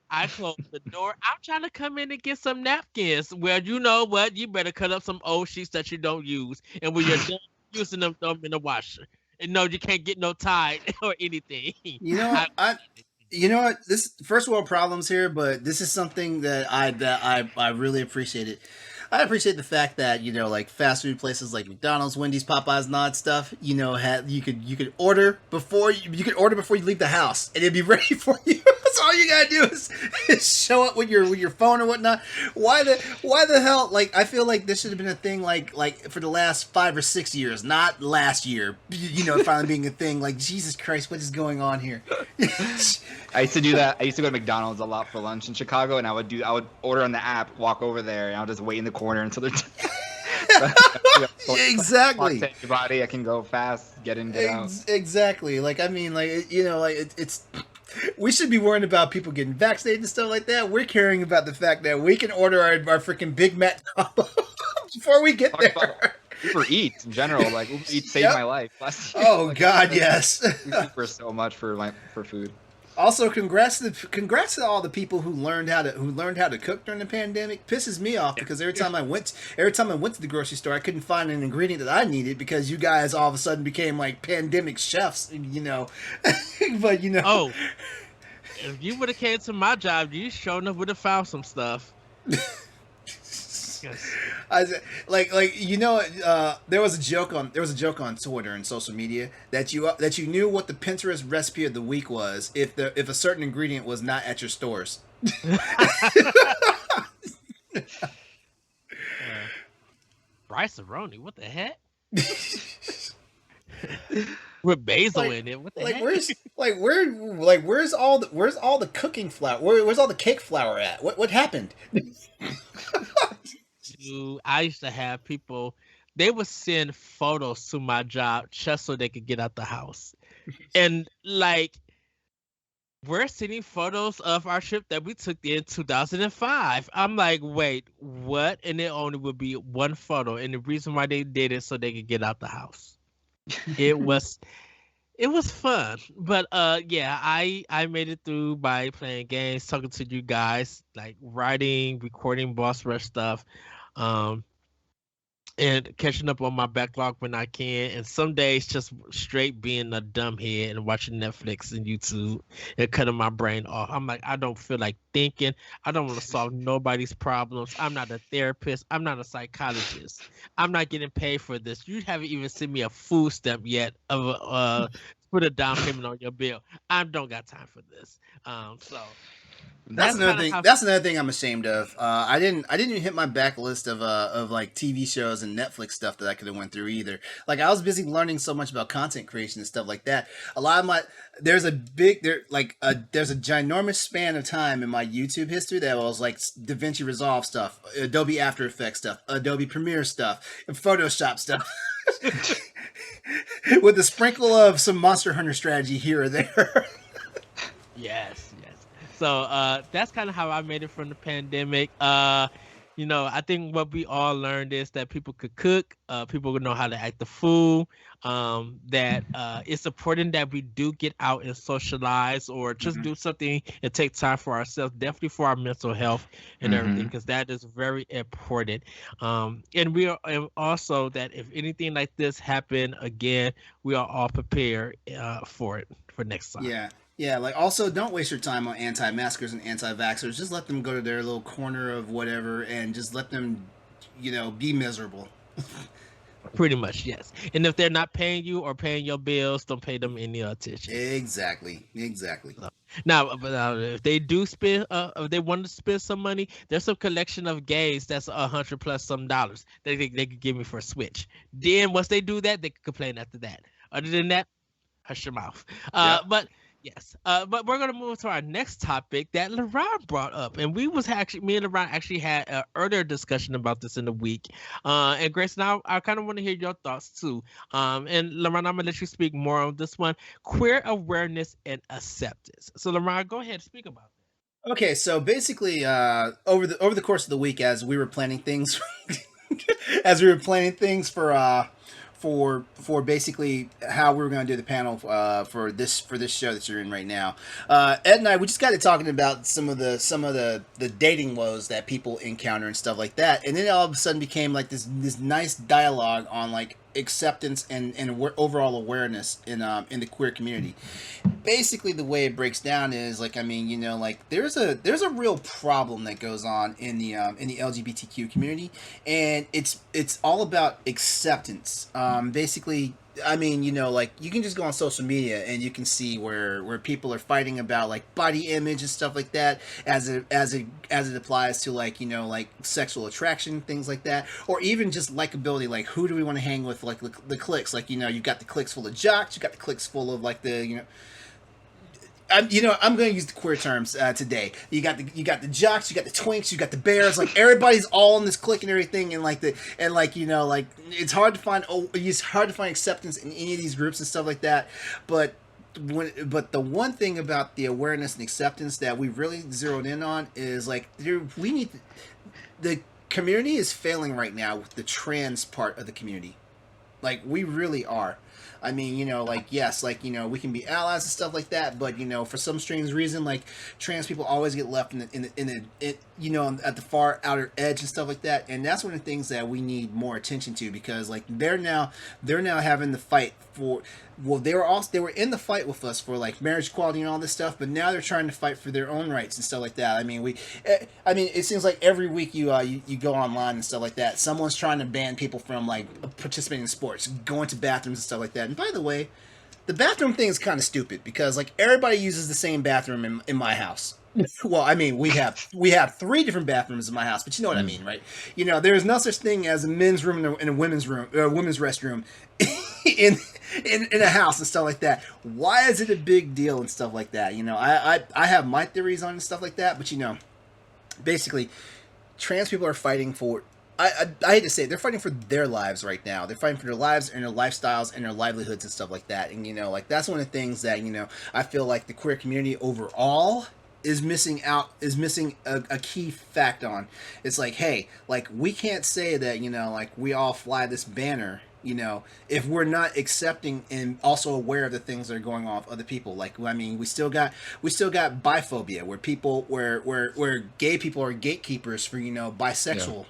[SPEAKER 1] I close the door. I'm trying to come in and get some napkins. Well, you know what? You better cut up some old sheets that you don't use. And when you're done using them, throw them in the washer. And no, you can't get no Tide or anything.
[SPEAKER 2] You know what? This first world problems here, but this is something that I really appreciate it. I appreciate the fact that like fast food places like McDonald's, Wendy's, Popeyes, and all that stuff. You could order before you leave the house, and it'd be ready for you. That's all you gotta do is show up with your phone or whatnot. Why the hell? Like, I feel like this should have been a thing like for the last 5 or 6 years, not last year. Finally being a thing. Like, Jesus Christ, what is going on here?
[SPEAKER 3] I used to do that. I used to go to McDonald's a lot for lunch in Chicago, and I would order on the app, walk over there, and I'll just wait in the corner until they're
[SPEAKER 2] Exactly.
[SPEAKER 3] Talk to anybody. I can go fast, get in, get out.
[SPEAKER 2] Exactly. Like I mean, like you know, like it's. We should be worrying about people getting vaccinated and stuff like that. We're caring about the fact that we can order our freaking Big Mac combo before we get
[SPEAKER 3] Talk
[SPEAKER 2] there.
[SPEAKER 3] about Uber Eats in general. Like Uber Eats saved
[SPEAKER 2] Yep.
[SPEAKER 3] my life last year.
[SPEAKER 2] Oh
[SPEAKER 3] Like,
[SPEAKER 2] God, yes.
[SPEAKER 3] Uber so much for food.
[SPEAKER 2] Also, congrats to all the people who learned how to cook during the pandemic. Pisses me off because every time I went to the grocery store, I couldn't find an ingredient that I needed because you guys all of a sudden became like pandemic chefs, you know. But you know,
[SPEAKER 1] Oh, if you would have came to my job, you sure enough would have found some stuff. Yes.
[SPEAKER 2] like you know, there was a joke on Twitter and social media that you knew what the Pinterest recipe of the week was if a certain ingredient was not at your stores.
[SPEAKER 1] Rice-A-Roni, what the heck? With basil in it. What the heck?
[SPEAKER 2] Where's all the cooking flour? Where's all the cake flour at? What happened?
[SPEAKER 1] Dude, I used to have people, they would send photos to my job just so they could get out the house. And like, we're sending photos of our trip that we took in 2005. I'm like, wait, what? And it only would be one photo. And the reason why they did it so they could get out the house. It was fun. But yeah, I made it through by playing games, talking to you guys, like writing, recording Boss Rush stuff. And catching up on my backlog when I can. And some days just straight being a dumbhead and watching Netflix and YouTube and cutting my brain off. I'm like, I don't feel like thinking. I don't want to solve nobody's problems. I'm not a therapist. I'm not a psychologist. I'm not getting paid for this. You haven't even sent me a food stamp yet of put a down payment on your bill. I don't got time for this. So
[SPEAKER 2] That's another thing. That's another thing I'm ashamed of. I didn't even hit my backlist of like TV shows and Netflix stuff that I could have went through either. Like I was busy learning so much about content creation and stuff like that. A lot of my there's a ginormous span of time in my YouTube history that was like DaVinci Resolve stuff, Adobe After Effects stuff, Adobe Premiere stuff, and Photoshop stuff. With a sprinkle of some Monster Hunter strategy here or there.
[SPEAKER 1] Yes. So that's kind of how I made it from the pandemic. You know, I think what we all learned is that people could cook, people would know how to act the fool, that it's important that we do get out and socialize or just do something and take time for ourselves, definitely for our mental health and everything, because that is very important. And we are and also that if anything like this happen again, we are all prepared for it for next time.
[SPEAKER 2] Yeah, like also don't waste your time on anti-maskers and anti-vaxxers. Just let them go to their little corner of whatever and just let them, you know, be miserable.
[SPEAKER 1] Pretty much, yes. And if they're not paying you or paying your bills, don't pay them any attention.
[SPEAKER 2] Exactly.
[SPEAKER 1] Now, if they do spend, if they want to spend some money, there's some collection of games that's $100 plus some dollars that they could give me for a Switch. Then once they do that, they can complain after that. Other than that, hush your mouth. But yes, but we're gonna move to our next topic that LeRon brought up, and me and LeRon actually had an earlier discussion about this in the week. And Grace, now I kind of want to hear your thoughts too. And LeRon, I'm gonna let you speak more on this one: queer awareness and acceptance. So LeRon, go ahead and speak about that.
[SPEAKER 2] Okay, so basically, over the course of the week, as we were planning things, for basically how we were going to do the panel for this show that you're in right now. Ed and I, we just got to talking about some of the dating woes that people encounter and stuff like that, and then it all of a sudden became like this nice dialogue on like acceptance and overall awareness in the queer community. Basically, the way it breaks down is like, I mean, you know, like there's a real problem that goes on in the LGBTQ community, and it's all about acceptance. Basically, I mean, you know, like you can just go on social media and you can see where people are fighting about like body image and stuff like that as it applies to like, you know, like sexual attraction, things like that, or even just likability, like who do we want to hang with, like the cliques, like, you know, you've got the cliques full of jocks, you've got the cliques full of like the, you know, I'm going to use the queer terms today. You got the jocks, you got the twinks, you got the bears. Like everybody's all in this clique and everything, and like it's hard to find. It's hard to find acceptance in any of these groups and stuff like that. But the one thing about the awareness and acceptance that we really zeroed in on is like we need the community is failing right now with the trans part of the community. Like we really are. I mean, like yes, like we can be allies and stuff like that, but for some strange reason, like trans people always get left at the far outer edge and stuff like that, and that's one of the things that we need more attention to because like they're now having the fight for. Well, they were in the fight with us for like marriage equality and all this stuff, but now they're trying to fight for their own rights and stuff like that. I mean, it seems like every week you go online and stuff like that. Someone's trying to ban people from like participating in sports, going to bathrooms and stuff like that. And by the way, the bathroom thing is kind of stupid because like everybody uses the same bathroom in my house. Well, I mean, we have 3 different bathrooms in my house, but you know what I mean, right? There's no such thing as a men's room and a women's room, women's restroom in a house and stuff like that. Why is it a big deal and stuff like that? I have my theories on and stuff like that, but basically, trans people are fighting for. I hate to say it, they're fighting for their lives right now. They're fighting for their lives and their lifestyles and their livelihoods and stuff like that. And like that's one of the things that I feel like the queer community overall is missing a key fact on. It's like, hey, like we can't say that like we all fly this banner if we're not accepting and also aware of the things that are going on with other people. Like, I mean, we still got biphobia where gay people are gatekeepers for bisexual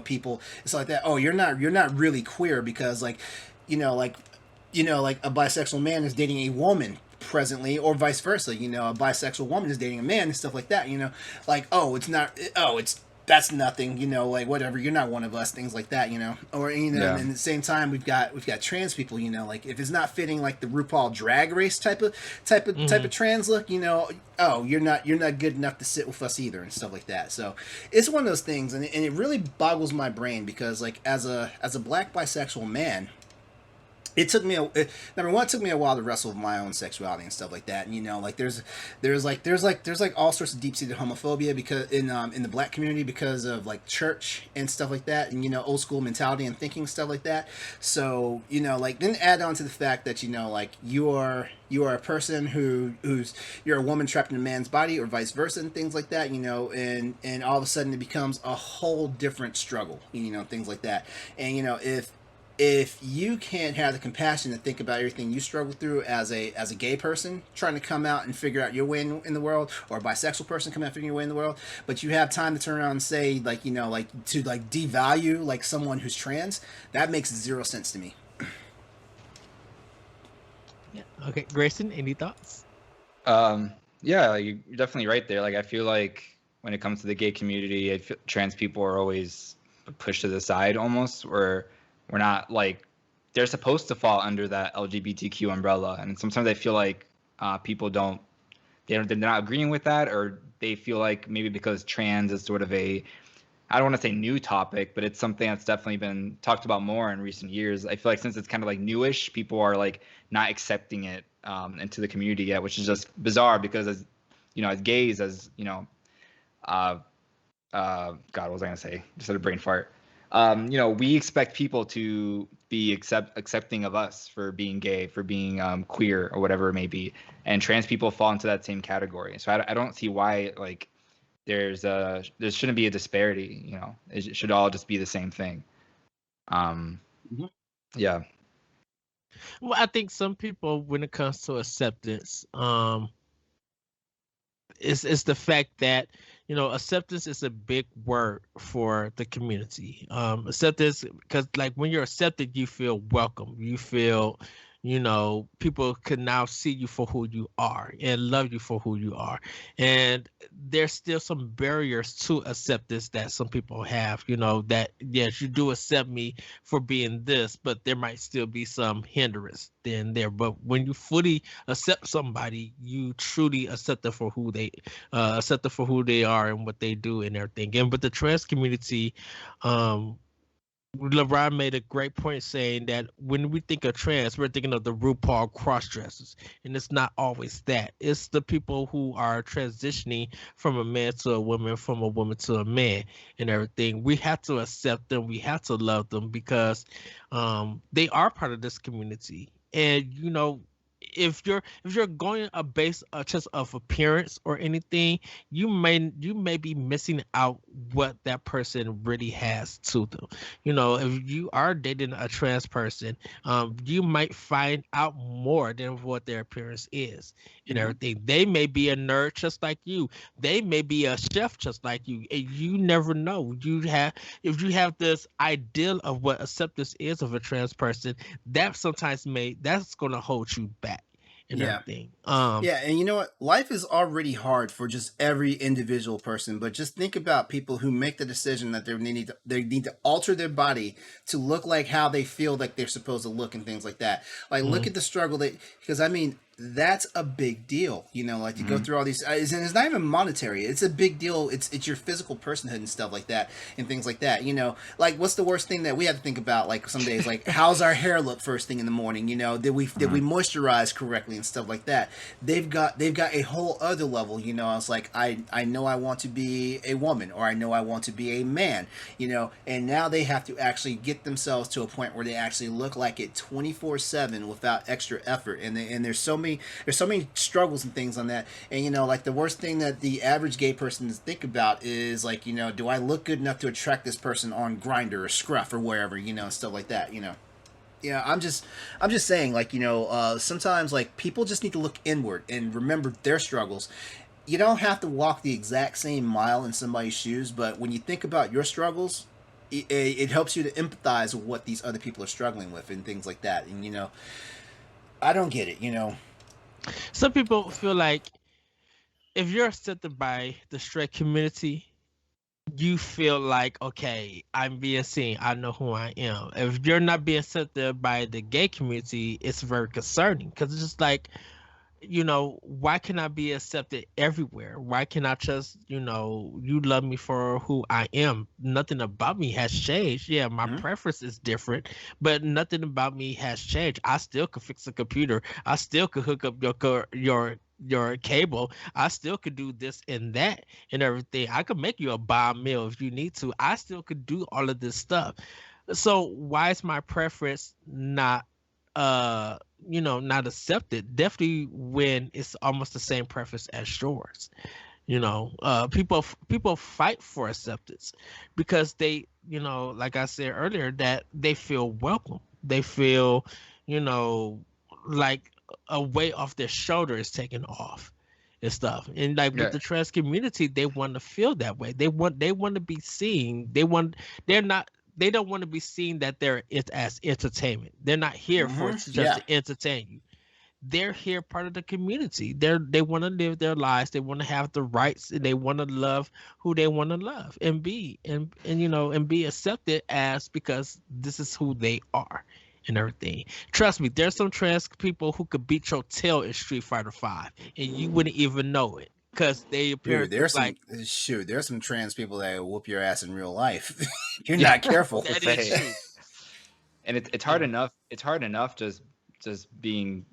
[SPEAKER 2] people. It's like that. Oh, you're not really queer because like like a bisexual man is dating a woman presently, or vice versa. A bisexual woman is dating a man and stuff like that. Like, oh, it's not. Oh, that's nothing. Like whatever. You're not one of us. Things like that. Or
[SPEAKER 3] Yeah.
[SPEAKER 2] And at the same time, we've got trans people. Like if it's not fitting like the RuPaul Drag Race type of trans look. Oh, you're not good enough to sit with us either and stuff like that. So it's one of those things, and it really boggles my brain because like as a black bisexual man. It took me number one. It took me a while to wrestle with my own sexuality and stuff like that. And like there's all sorts of deep seated homophobia because in the black community because of like church and stuff like that, and old school mentality and thinking stuff like that. So like then add on to the fact that like you are a person who's you're a woman trapped in a man's body or vice versa and things like that. And all of a sudden it becomes a whole different struggle. Things like that. And if you can't have the compassion to think about everything you struggle through as a gay person trying to come out and figure out your way in the world, or a bisexual person coming out and figuring your way in the world, but you have time to turn around and say like to like devalue like someone who's trans, that makes 0 sense to me.
[SPEAKER 1] Yeah. Okay, Grayson, any thoughts?
[SPEAKER 3] Yeah, you're definitely right there. Like I feel like when it comes to the gay community, trans people are always pushed to the side almost, or we're not like they're supposed to fall under that LGBTQ umbrella, and sometimes I feel like people they're not agreeing with that, or they feel like maybe because trans is sort of I don't want to say new topic, but it's something that's definitely been talked about more in recent years. I feel like since it's kind of like newish, people are like not accepting it into the community yet, which is just bizarre because as as gays, God, what was I gonna say? Just had a brain fart. We expect people to be accepting of us for being gay, for being queer, or whatever it may be, and trans people fall into that same category. So I don't see why like there shouldn't be a disparity. It should all just be the same thing. Yeah.
[SPEAKER 1] Well, I think some people, when it comes to acceptance, it's the fact that acceptance is a big word for the community. Acceptance, because like when you're accepted, you feel welcome. You feel, people can now see you for who you are and love you for who you are. And there's still some barriers to acceptance that some people have, that yes, you do accept me for being this, but there might still be some hindrance then there. But when you fully accept somebody, you truly accept them for who they are and what they do and everything. And but the trans community, LeRon made a great point saying that when we think of trans, we're thinking of the RuPaul cross-dressers, and it's not always that. It's the people who are transitioning from a man to a woman, from a woman to a man, and everything. We have to accept them. We have to love them because they are part of this community. And if you're going a base just of appearance or anything, you may be missing out what that person really has to them. If you are dating a trans person, you might find out more than what their appearance is and everything. They may be a nerd just like you. They may be a chef just like you, and you never know. If you have this ideal of what acceptance is of a trans person, that sometimes that's going to hold you back and
[SPEAKER 2] Yeah.
[SPEAKER 1] everything.
[SPEAKER 2] Yeah, and you know what? Life is already hard for just every individual person, but just think about people who make the decision that they need to alter their body to look like how they feel like they're supposed to look and things like that. Like, look at the struggle because I mean, that's a big deal, like to go through all these, and it's not even monetary. It's a big deal. It's your physical personhood and stuff like that and things like that. Like, what's the worst thing that we have to think about? Like, some days, like, how's our hair look first thing in the morning? Did we moisturize correctly and stuff like that? They've got a whole other level. I was like, I know I want to be a woman, or I know I want to be a man. And now they have to actually get themselves to a point where they actually look like it 24/7 without extra effort. And there's so many struggles and things on that. And like, the worst thing that the average gay person is think about is like, do I look good enough to attract this person on Grindr or Scruff or wherever, stuff like that. Yeah, I'm just saying, like, sometimes, like, people just need to look inward and remember their struggles. You don't have to walk the exact same mile in somebody's shoes, but when you think about your struggles, it helps you to empathize with what these other people are struggling with and things like that. And I don't get it.
[SPEAKER 1] Some people feel like if you're accepted by the straight community, you feel like, okay, I'm being seen. I know who I am. If you're not being accepted by the gay community, it's very concerning because it's just like, why can I be accepted everywhere? Why can I just, you love me for who I am? Nothing about me has changed. Yeah, my preference is different, but nothing about me has changed. I still could fix a computer. I still could hook up your cable. I still could do this and that and everything. I could make you a bomb meal if you need to. I still could do all of this stuff. So why is my preference not not accepted? Definitely when it's almost the same preference as yours. People fight for acceptance because they, like I said earlier, that they feel welcome. They feel, like a weight off their shoulder is taken off and stuff. And like with the trans community, they want to feel that way. They want to be seen. They don't want to be seen that it's as entertainment. They're not here for just to entertain you. They're here part of the community. They want to live their lives. They want to have the rights, and they want to love who they want to love and be and be accepted as, because this is who they are and everything. Trust me, there's some trans people who could beat your tail in Street Fighter 5 and you wouldn't even know it. Because they appear like
[SPEAKER 2] there's some trans people that will whoop your ass in real life. You're not careful.
[SPEAKER 1] That is true.
[SPEAKER 3] And it's hard enough. It's hard enough just being,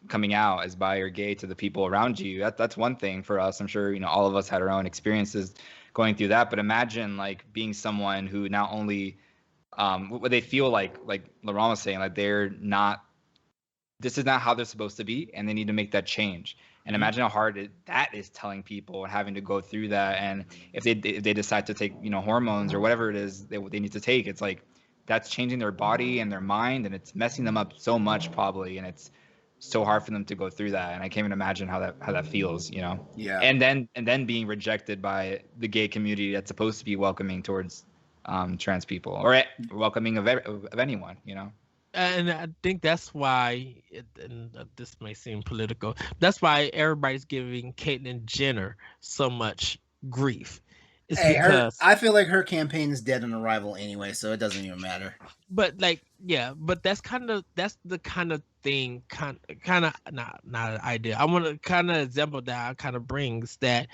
[SPEAKER 3] coming out as bi or gay to the people around you. That's one thing for us. I'm sure all of us had our own experiences going through that. But imagine like being someone who not only what they feel like LeRon was saying, like they're not. This is not how they're supposed to be, and they need to make that change. And imagine how hard that is telling people and having to go through that. And if they decide to take hormones or whatever it is they need to take, it's like that's changing their body and their mind, and it's messing them up so much probably, and it's so hard for them to go through that. And I can't even imagine how that feels,
[SPEAKER 2] Yeah.
[SPEAKER 3] And then being rejected by the gay community that's supposed to be welcoming towards trans people, or welcoming of anyone,
[SPEAKER 1] And I think that's why, and this may seem political, that's why everybody's giving Caitlyn Jenner so much grief. It's because
[SPEAKER 2] I feel like her campaign is dead on arrival anyway, so it doesn't even matter.
[SPEAKER 1] But but that's the kind of thing, kind of not an idea. I want to kind of example that kind of brings that,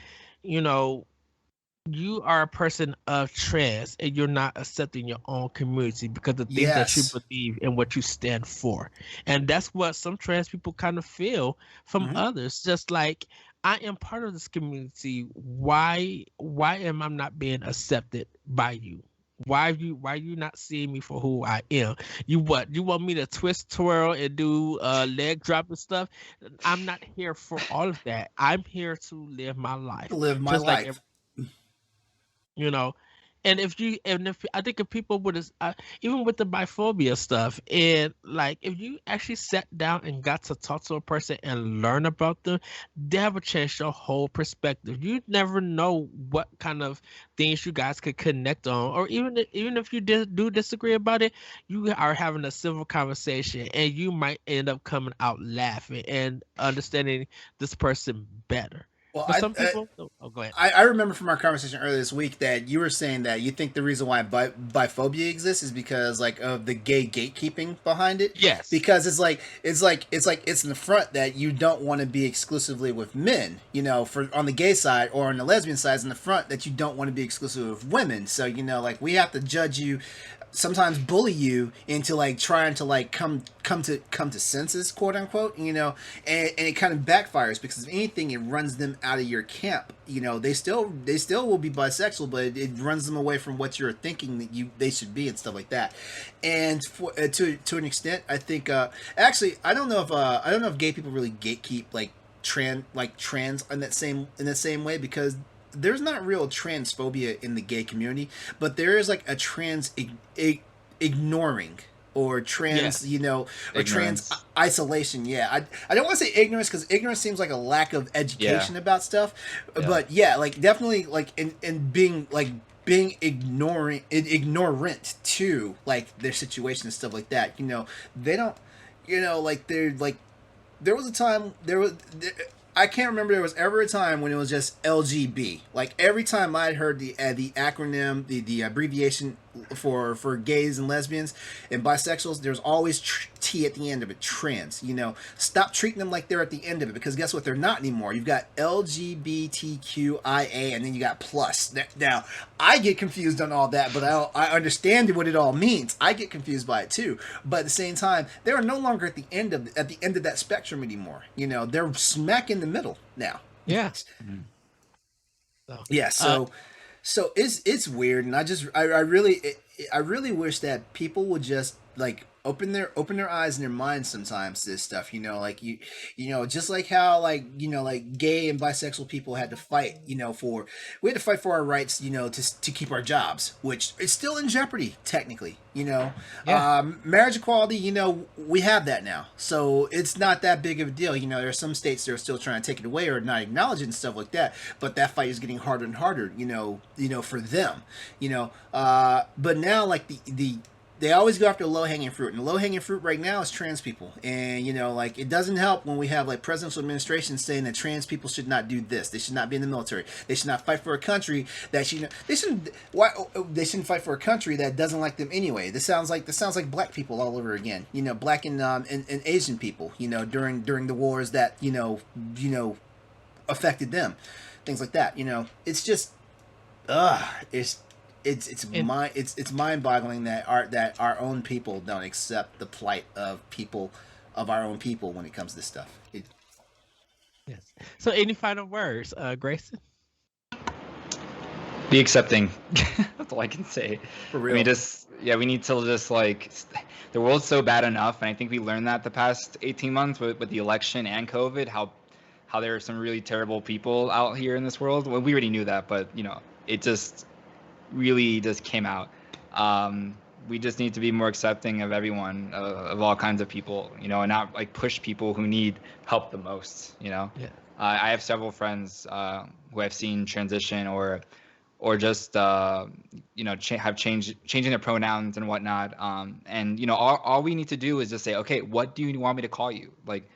[SPEAKER 1] you are a person of trans and you're not accepting your own community because the things that you
[SPEAKER 2] Yes.
[SPEAKER 1] believe and what you stand for. And that's what some trans people kind of feel from
[SPEAKER 2] Hmm.
[SPEAKER 1] others. Just like I am part of this community. Why am I not being accepted by you? Why you not seeing me for who I am? You want me to twist, twirl, and do leg drop and stuff? I'm not here for all of that. I'm here to live my life
[SPEAKER 2] Live my
[SPEAKER 1] just like
[SPEAKER 2] life.
[SPEAKER 1] you know. And if I think if people would have even with the biphobia stuff, and like if you actually sat down and got to talk to a person and learn about them, they would change your whole perspective. You never know what kind of things you guys could connect on, or even if you do disagree about it, you are having a civil conversation and you might end up coming out laughing and understanding this person better.
[SPEAKER 2] Well,
[SPEAKER 1] But some people, oh, go ahead.
[SPEAKER 2] I remember from our conversation earlier this week that you were saying that you think the reason why biphobia exists is because like of the gay gatekeeping behind it.
[SPEAKER 1] Yes.
[SPEAKER 2] Because it's in the front that you don't want to be exclusively with men, for on the gay side, or on the lesbian side is in the front that you don't want to be exclusive with women. So like we have to judge you, sometimes bully you into like trying to like come to senses, quote unquote, and it kind of backfires because if anything, it runs them out of your camp. They still will be bisexual, but it runs them away from what you're thinking that they should be and stuff like that. And to an extent, I think actually I don't know if gay people really gatekeep trans in that same way, because there's not real transphobia in the gay community, but there is like a ignoring, or trans,
[SPEAKER 1] Yes.
[SPEAKER 2] or trans
[SPEAKER 3] Ignorance.
[SPEAKER 2] isolation. Yeah, I don't want to say ignorance because ignorance seems like a lack of education
[SPEAKER 3] Yeah.
[SPEAKER 2] about stuff,
[SPEAKER 3] Yeah.
[SPEAKER 2] but yeah, like definitely like in being ignorant to like their situation and stuff like that. They don't, like they're like there was a time I can't remember there was ever a time when it was just LGB. Like every time I'd heard the acronym, the abbreviation for gays and lesbians and bisexuals, there's always T at the end of it. Trans. Stop treating them like they're at the end of it, because guess what? They're not anymore. You've got LGBTQIA, and then you got plus. Now I get confused on all that, but I understand what it all means. I get confused by it too. But at the same time, they are no longer at the end of that spectrum anymore. They're smack in the middle now.
[SPEAKER 1] Yeah.
[SPEAKER 3] Mhm.
[SPEAKER 1] So,
[SPEAKER 2] Yeah,
[SPEAKER 1] uh,
[SPEAKER 2] so it's weird, and I really wish that people would just like open their eyes and their minds sometimes to this stuff. Like just like how like gay and bisexual people had to fight. We had to fight for our rights. To keep our jobs, which is still in jeopardy technically.
[SPEAKER 1] yeah.
[SPEAKER 2] Marriage equality. We have that now, so it's not that big of a deal. There are some states that are still trying to take it away or not acknowledge it and stuff like that. But that fight is getting harder and harder. For them. But now like the they always go after low hanging fruit, and the low hanging fruit right now is trans people. And like it doesn't help when we have like presidential administrations saying that trans people should not do this. They should not be in the military. They should not fight for a country that they shouldn't. Why they shouldn't fight for a country that doesn't like them anyway? This sounds like black people all over again. Black and Asian people. During the wars that affected them, things like that. It's just it's
[SPEAKER 1] And
[SPEAKER 2] it's mind-boggling that our own people don't accept the plight of people of our own people when it comes to this stuff.
[SPEAKER 1] yes. So, any final words, Grayson?
[SPEAKER 3] Be accepting. That's all I can say.
[SPEAKER 2] For
[SPEAKER 3] I
[SPEAKER 2] real.
[SPEAKER 3] mean, we need to just like, the world's so bad enough, and I think we learned that the past 18 months with the election and COVID, how there are some really terrible people out here in this world. Well, we already knew that, but it just really just came out. We just need to be more accepting of everyone, of all kinds of people, and not like push people who need help the most.
[SPEAKER 1] Yeah.
[SPEAKER 3] I have several friends who I've seen transition or just have changing their pronouns and whatnot. And all we need to do is just say, okay, what do you want me to call you? Like,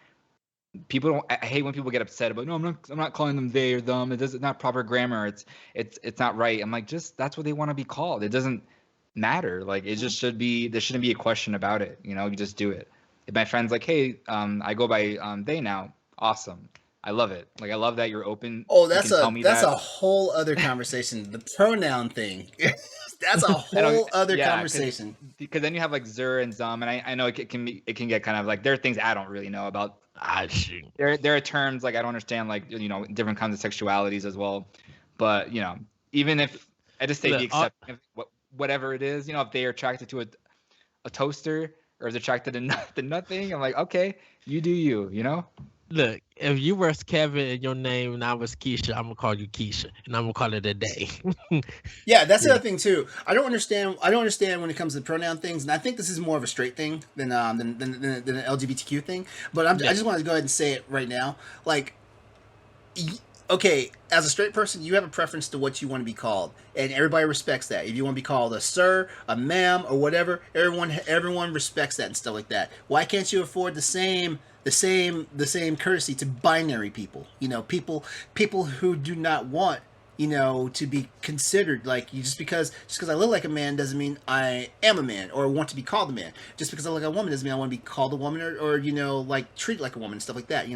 [SPEAKER 3] people don't. I hate when people get upset about, no, I'm not calling them they or them. It's not proper grammar. It's not right. I'm like, just that's what they want to be called. It doesn't matter. Like, it just should be. There shouldn't be a question about it. You just do it. If my friend's like, hey, I go by they now. Awesome. I love it. Like I love that you're open.
[SPEAKER 2] Oh,
[SPEAKER 3] You can tell me that.
[SPEAKER 2] a whole other conversation. The pronoun thing. That's a
[SPEAKER 3] I don't.
[SPEAKER 2] whole other
[SPEAKER 3] Yeah,
[SPEAKER 2] conversation.
[SPEAKER 3] because then you have like Zur and Zum, and I know it can get kind of like there are things I don't really know about.
[SPEAKER 1] I shoot.
[SPEAKER 3] There are terms like I don't understand like different kinds of sexualities as well, but even if I just say
[SPEAKER 1] Look,
[SPEAKER 3] be accepting of whatever it is, if they are attracted to a toaster or is attracted to nothing, I'm like okay, you do you.
[SPEAKER 1] Look, if you were Kevin and your name and I was Keisha, I'm gonna call you Keisha, and I'm gonna call it a day.
[SPEAKER 2] Yeah, that's the other thing too. I don't understand when it comes to pronoun things, and I think this is more of a straight thing than an LGBTQ thing. But I just want to go ahead and say it right now. Like, okay, as a straight person, you have a preference to what you want to be called, and everybody respects that. If you want to be called a sir, a ma'am, or whatever, everyone respects that and stuff like that. Why can't you afford the same courtesy to binary people? People who do not want to be considered like you. Just because I look like a man doesn't mean I am a man or want to be called a man. Just because I look like a woman doesn't mean I want to be called a woman or like treated like a woman and stuff like that.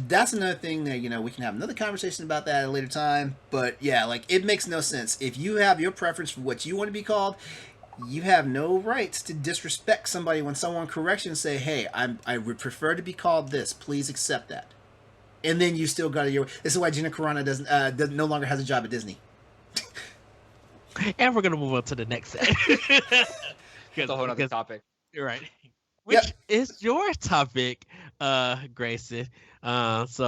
[SPEAKER 2] That's another thing that we can have another conversation about that at a later time. But yeah, like it makes no sense if you have your preference for what you want to be called. You have no rights to disrespect somebody when someone corrects you and say, "Hey, I would prefer to be called this. Please accept that." And then you still got to. This is why Gina Carano no longer has a job at Disney.
[SPEAKER 1] And we're gonna move on to the next set.
[SPEAKER 3] It's a whole other topic.
[SPEAKER 1] You're right. Which is your topic, Grayson. This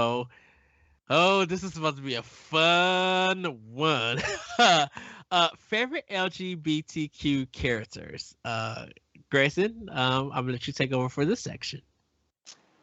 [SPEAKER 1] is supposed to be a fun one. Favorite LGBTQ characters. Grayson, I'm gonna let you take over for this section.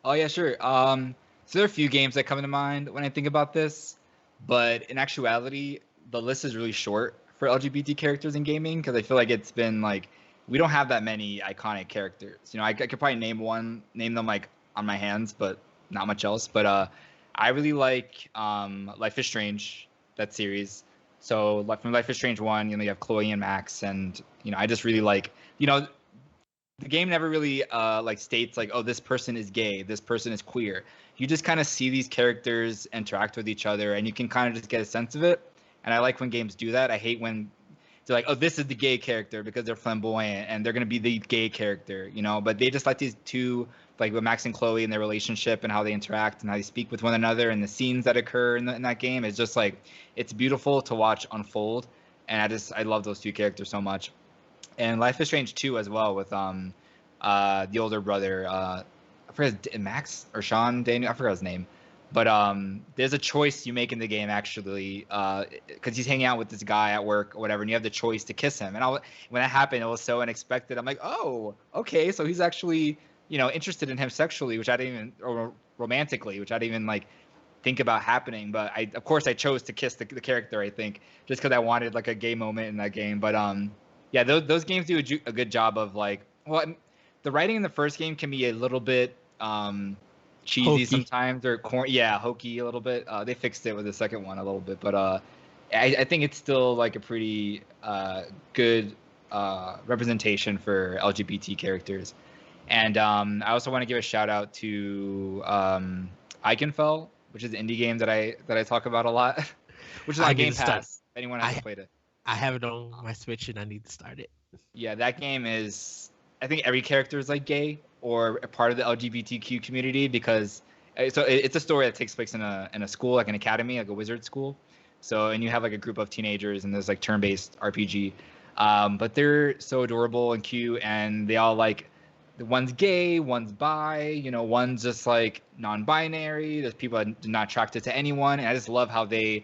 [SPEAKER 3] Oh yeah, sure. So there are a few games that come to mind when I think about this, but in actuality, the list is really short for LGBT characters in gaming because I feel like it's been like we don't have that many iconic characters. I could probably name them like on my hands, but not much else. But I really like Life is Strange, that series. So from Life is Strange 1, you have Chloe and Max, and I just really like the game never really like states like, oh, this person is gay, this person is queer. You just kind of see these characters interact with each other, and you can kind of just get a sense of it. And I like when games do that. I hate when they're like, oh, this is the gay character because they're flamboyant and they're gonna be the gay character, But they just like these two, like with Max and Chloe and their relationship and how they interact and how they speak with one another and the scenes that occur in that game is just like it's beautiful to watch unfold. And I love those two characters so much. And Life is Strange 2 as well with the older brother, I forgot Max or Sean Daniel, I forgot his name. But there's a choice you make in the game actually, because he's hanging out with this guy at work or whatever, and you have the choice to kiss him. And when that happened, it was so unexpected. I'm like, oh, okay, so he's actually interested in him sexually, which I didn't even, or romantically, which I didn't even like think about happening. But of course I chose to kiss the character, I think, just because I wanted like a gay moment in that game. But yeah, those games do a good job of like, well, the writing in the first game can be a little bit cheesy hokey sometimes, or hokey a little bit. They fixed it with the second one a little bit, but I think it's still like a pretty good representation for LGBT characters. And I also want to give a shout out to Iconfell, which is an indie game that I talk about a lot, which is on Game Pass. If anyone hasn't played it,
[SPEAKER 1] I have it on my Switch and I need to start it.
[SPEAKER 3] Yeah, that game is. I think every character is like gay or a part of the LGBTQ community because it's a story that takes place in a school, like an academy, like a wizard school. So, and you have like a group of teenagers and there's like turn-based RPG. But they're so adorable and cute, and they all like, one's gay, one's bi, one's just like non-binary. There's people that are not attracted to anyone. And I just love how so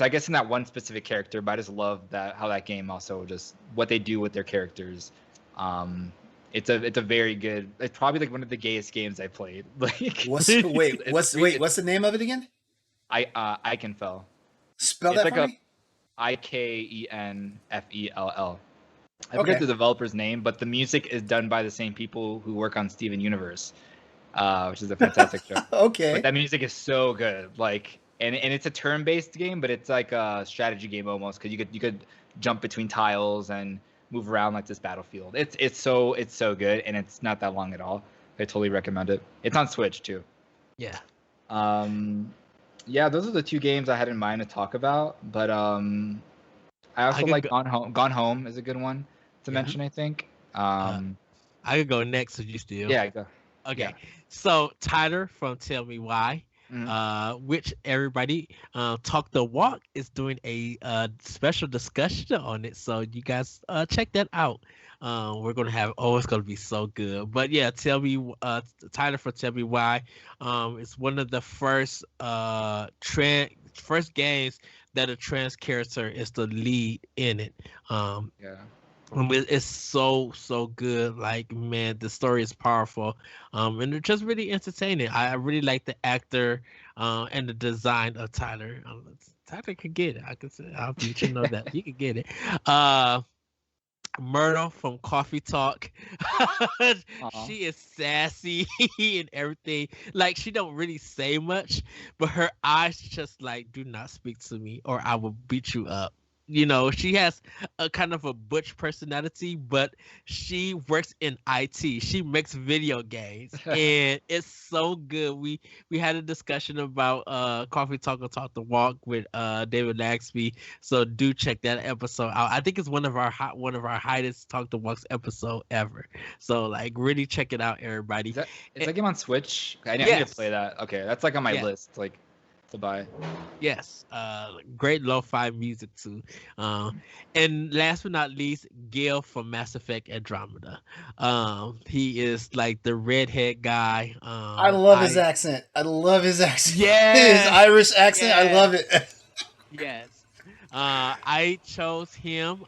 [SPEAKER 3] I guess in that one specific character, but I just love how that game also just what they do with their characters. It's a very good. It's probably like one of the gayest games I played. Like
[SPEAKER 2] what's the name of it again?
[SPEAKER 3] Iconfell.
[SPEAKER 2] Spell that for me.
[SPEAKER 3] Ikenfell. I forget the developer's name, but the music is done by the same people who work on Steven Universe, which is a fantastic show.
[SPEAKER 2] Okay.
[SPEAKER 3] But that music is so good. Like, and it's a turn-based game, but it's like a strategy game almost because you could jump between tiles and move around like this battlefield. It's so good, and it's not that long at all. I totally recommend it. It's on Switch too.
[SPEAKER 1] Yeah.
[SPEAKER 3] Yeah, those are the two games I had in mind to talk about. But I
[SPEAKER 1] I
[SPEAKER 3] also
[SPEAKER 1] could
[SPEAKER 3] like
[SPEAKER 1] go.
[SPEAKER 3] Gone Home. Gone Home is a good one to
[SPEAKER 1] Yeah.
[SPEAKER 3] mention, I think.
[SPEAKER 1] Uh, I could go next if you still.
[SPEAKER 3] Yeah, go. Yeah.
[SPEAKER 1] Okay. So Tyler from Tell Me Why,
[SPEAKER 3] Mhm.
[SPEAKER 1] which everybody Talk the Walk is doing a special discussion on it. So you guys check that out. We're gonna have it's gonna be so good. But yeah, tell me Tyler from Tell Me Why. It's one of the first games that a trans character is the lead in it.
[SPEAKER 3] Yeah.
[SPEAKER 1] It's so good. Like man, the story is powerful, and it's just really entertaining. I really like the actor, and the design of Tyler. Tyler could get it. I could say I'll let you know that he could get it. Uh, Myrtle from Coffee Talk.
[SPEAKER 3] Aw.
[SPEAKER 1] She is sassy and everything. Like she don't really say much, but her eyes just like do not speak to me or I will beat you up. She has a kind of a butch personality, but she works in IT. She makes video games, and it's so good. We had a discussion about Coffee Talk or Talk the Walk with David Laxby, so do check that episode out. I think it's one of our highest Talk the Walks episode ever. So like really check it out, everybody.
[SPEAKER 3] Is
[SPEAKER 1] Eh,
[SPEAKER 3] that game on Switch? I need to
[SPEAKER 1] yes,
[SPEAKER 3] play that. Okay, that's like on my
[SPEAKER 1] yes,
[SPEAKER 3] list, like to buy.
[SPEAKER 1] yes. Great lo-fi music too. And last but not least, Gil from Mass Effect Andromeda. He is like the redhead guy.
[SPEAKER 2] I love his accent. I love his accent. His
[SPEAKER 1] Yes,
[SPEAKER 2] Irish accent. I
[SPEAKER 1] yes,
[SPEAKER 2] love it.
[SPEAKER 1] yes. I chose him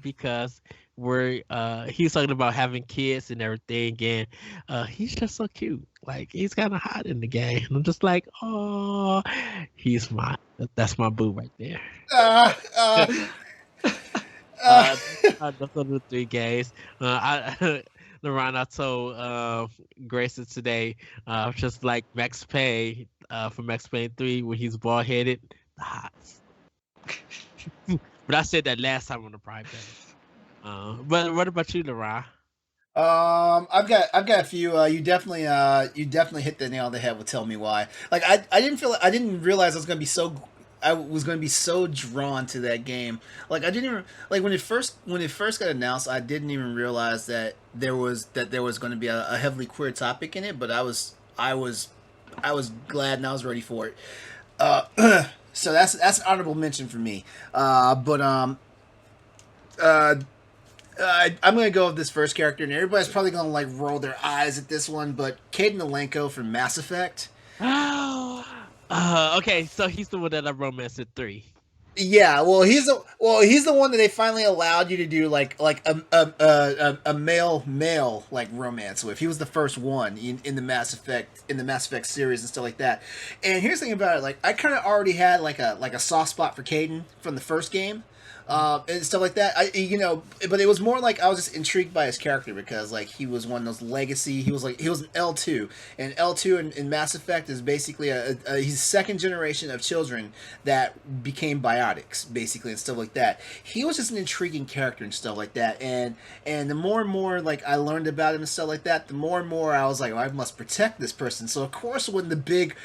[SPEAKER 1] because he's talking about having kids and everything, and he's just so cute. Like he's kind of hot in the game. And I'm just like, oh, that's my boo right there.
[SPEAKER 2] uh, uh, uh,
[SPEAKER 1] uh, those are the three games. LeRon, I told Grayson today, just like Max Payne from Max Payne 3 when he's bald headed, the hots. But I said that last time on the Pride Day. But what about you, LeRon?
[SPEAKER 2] I've got a few. You definitely hit the nail on the head with "Tell Me Why." Like I didn't realize I was going to be so drawn to that game. Like I didn't even like when it first got announced. I didn't even realize that there was going to be a heavily queer topic in it. But I was glad and I was ready for it. So that's an honorable mention for me. Uh, I'm gonna go with this first character, and everybody's probably gonna like roll their eyes at this one, but Caden Alenko from Mass Effect.
[SPEAKER 1] Okay, so he's the one that I romanced at 3.
[SPEAKER 2] Yeah, he's the one that they finally allowed you to do like a male like romance with. He was the first one in the Mass Effect series and stuff like that. And here's the thing about it, like I kind of already had like a soft spot for Caden from the first game. And stuff like that. But it was more like I was just intrigued by his character because like he was one of those legacy. He was an L2, and L2 in Mass Effect is basically he's second generation of children that became biotics basically and stuff like that. He was just an intriguing character and stuff like that. And the more and more like I learned about him and stuff like that, the more and more I was like, I must protect this person. So of course when the big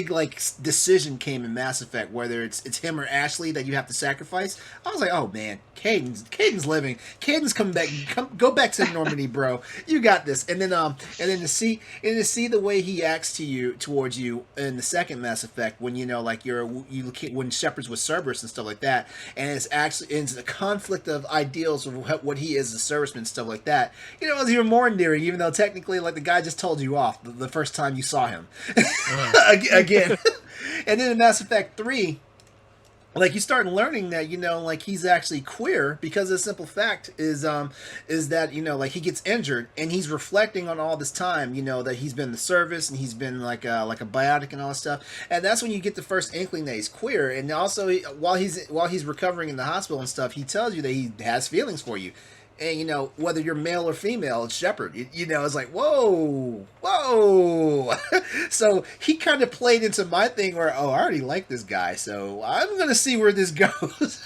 [SPEAKER 2] like decision came in Mass Effect, whether it's him or Ashley that you have to sacrifice. I was like, oh man, Caden's living. Caden's coming back. Go back to Normandy, bro. You got this. And then to see the way he acts towards you in the second Mass Effect when like when Shepard's with Cerberus and stuff like that, and it's a conflict of ideals of what he is as a serviceman and stuff like that. It was even more endearing, even though technically like the guy just told you off the first time you saw him again. And then in Mass Effect 3. Like you start learning that like he's actually queer because the simple fact is that like he gets injured and he's reflecting on all this time that he's been in the service and he's been like a biotic and all this stuff, and that's when you get the first inkling that he's queer. And also while he's recovering in the hospital and stuff, he tells you that he has feelings for you. And whether you're male or female, it's Shepard. It's like whoa. So he kind of played into my thing where I already like this guy, so I'm gonna see where this goes.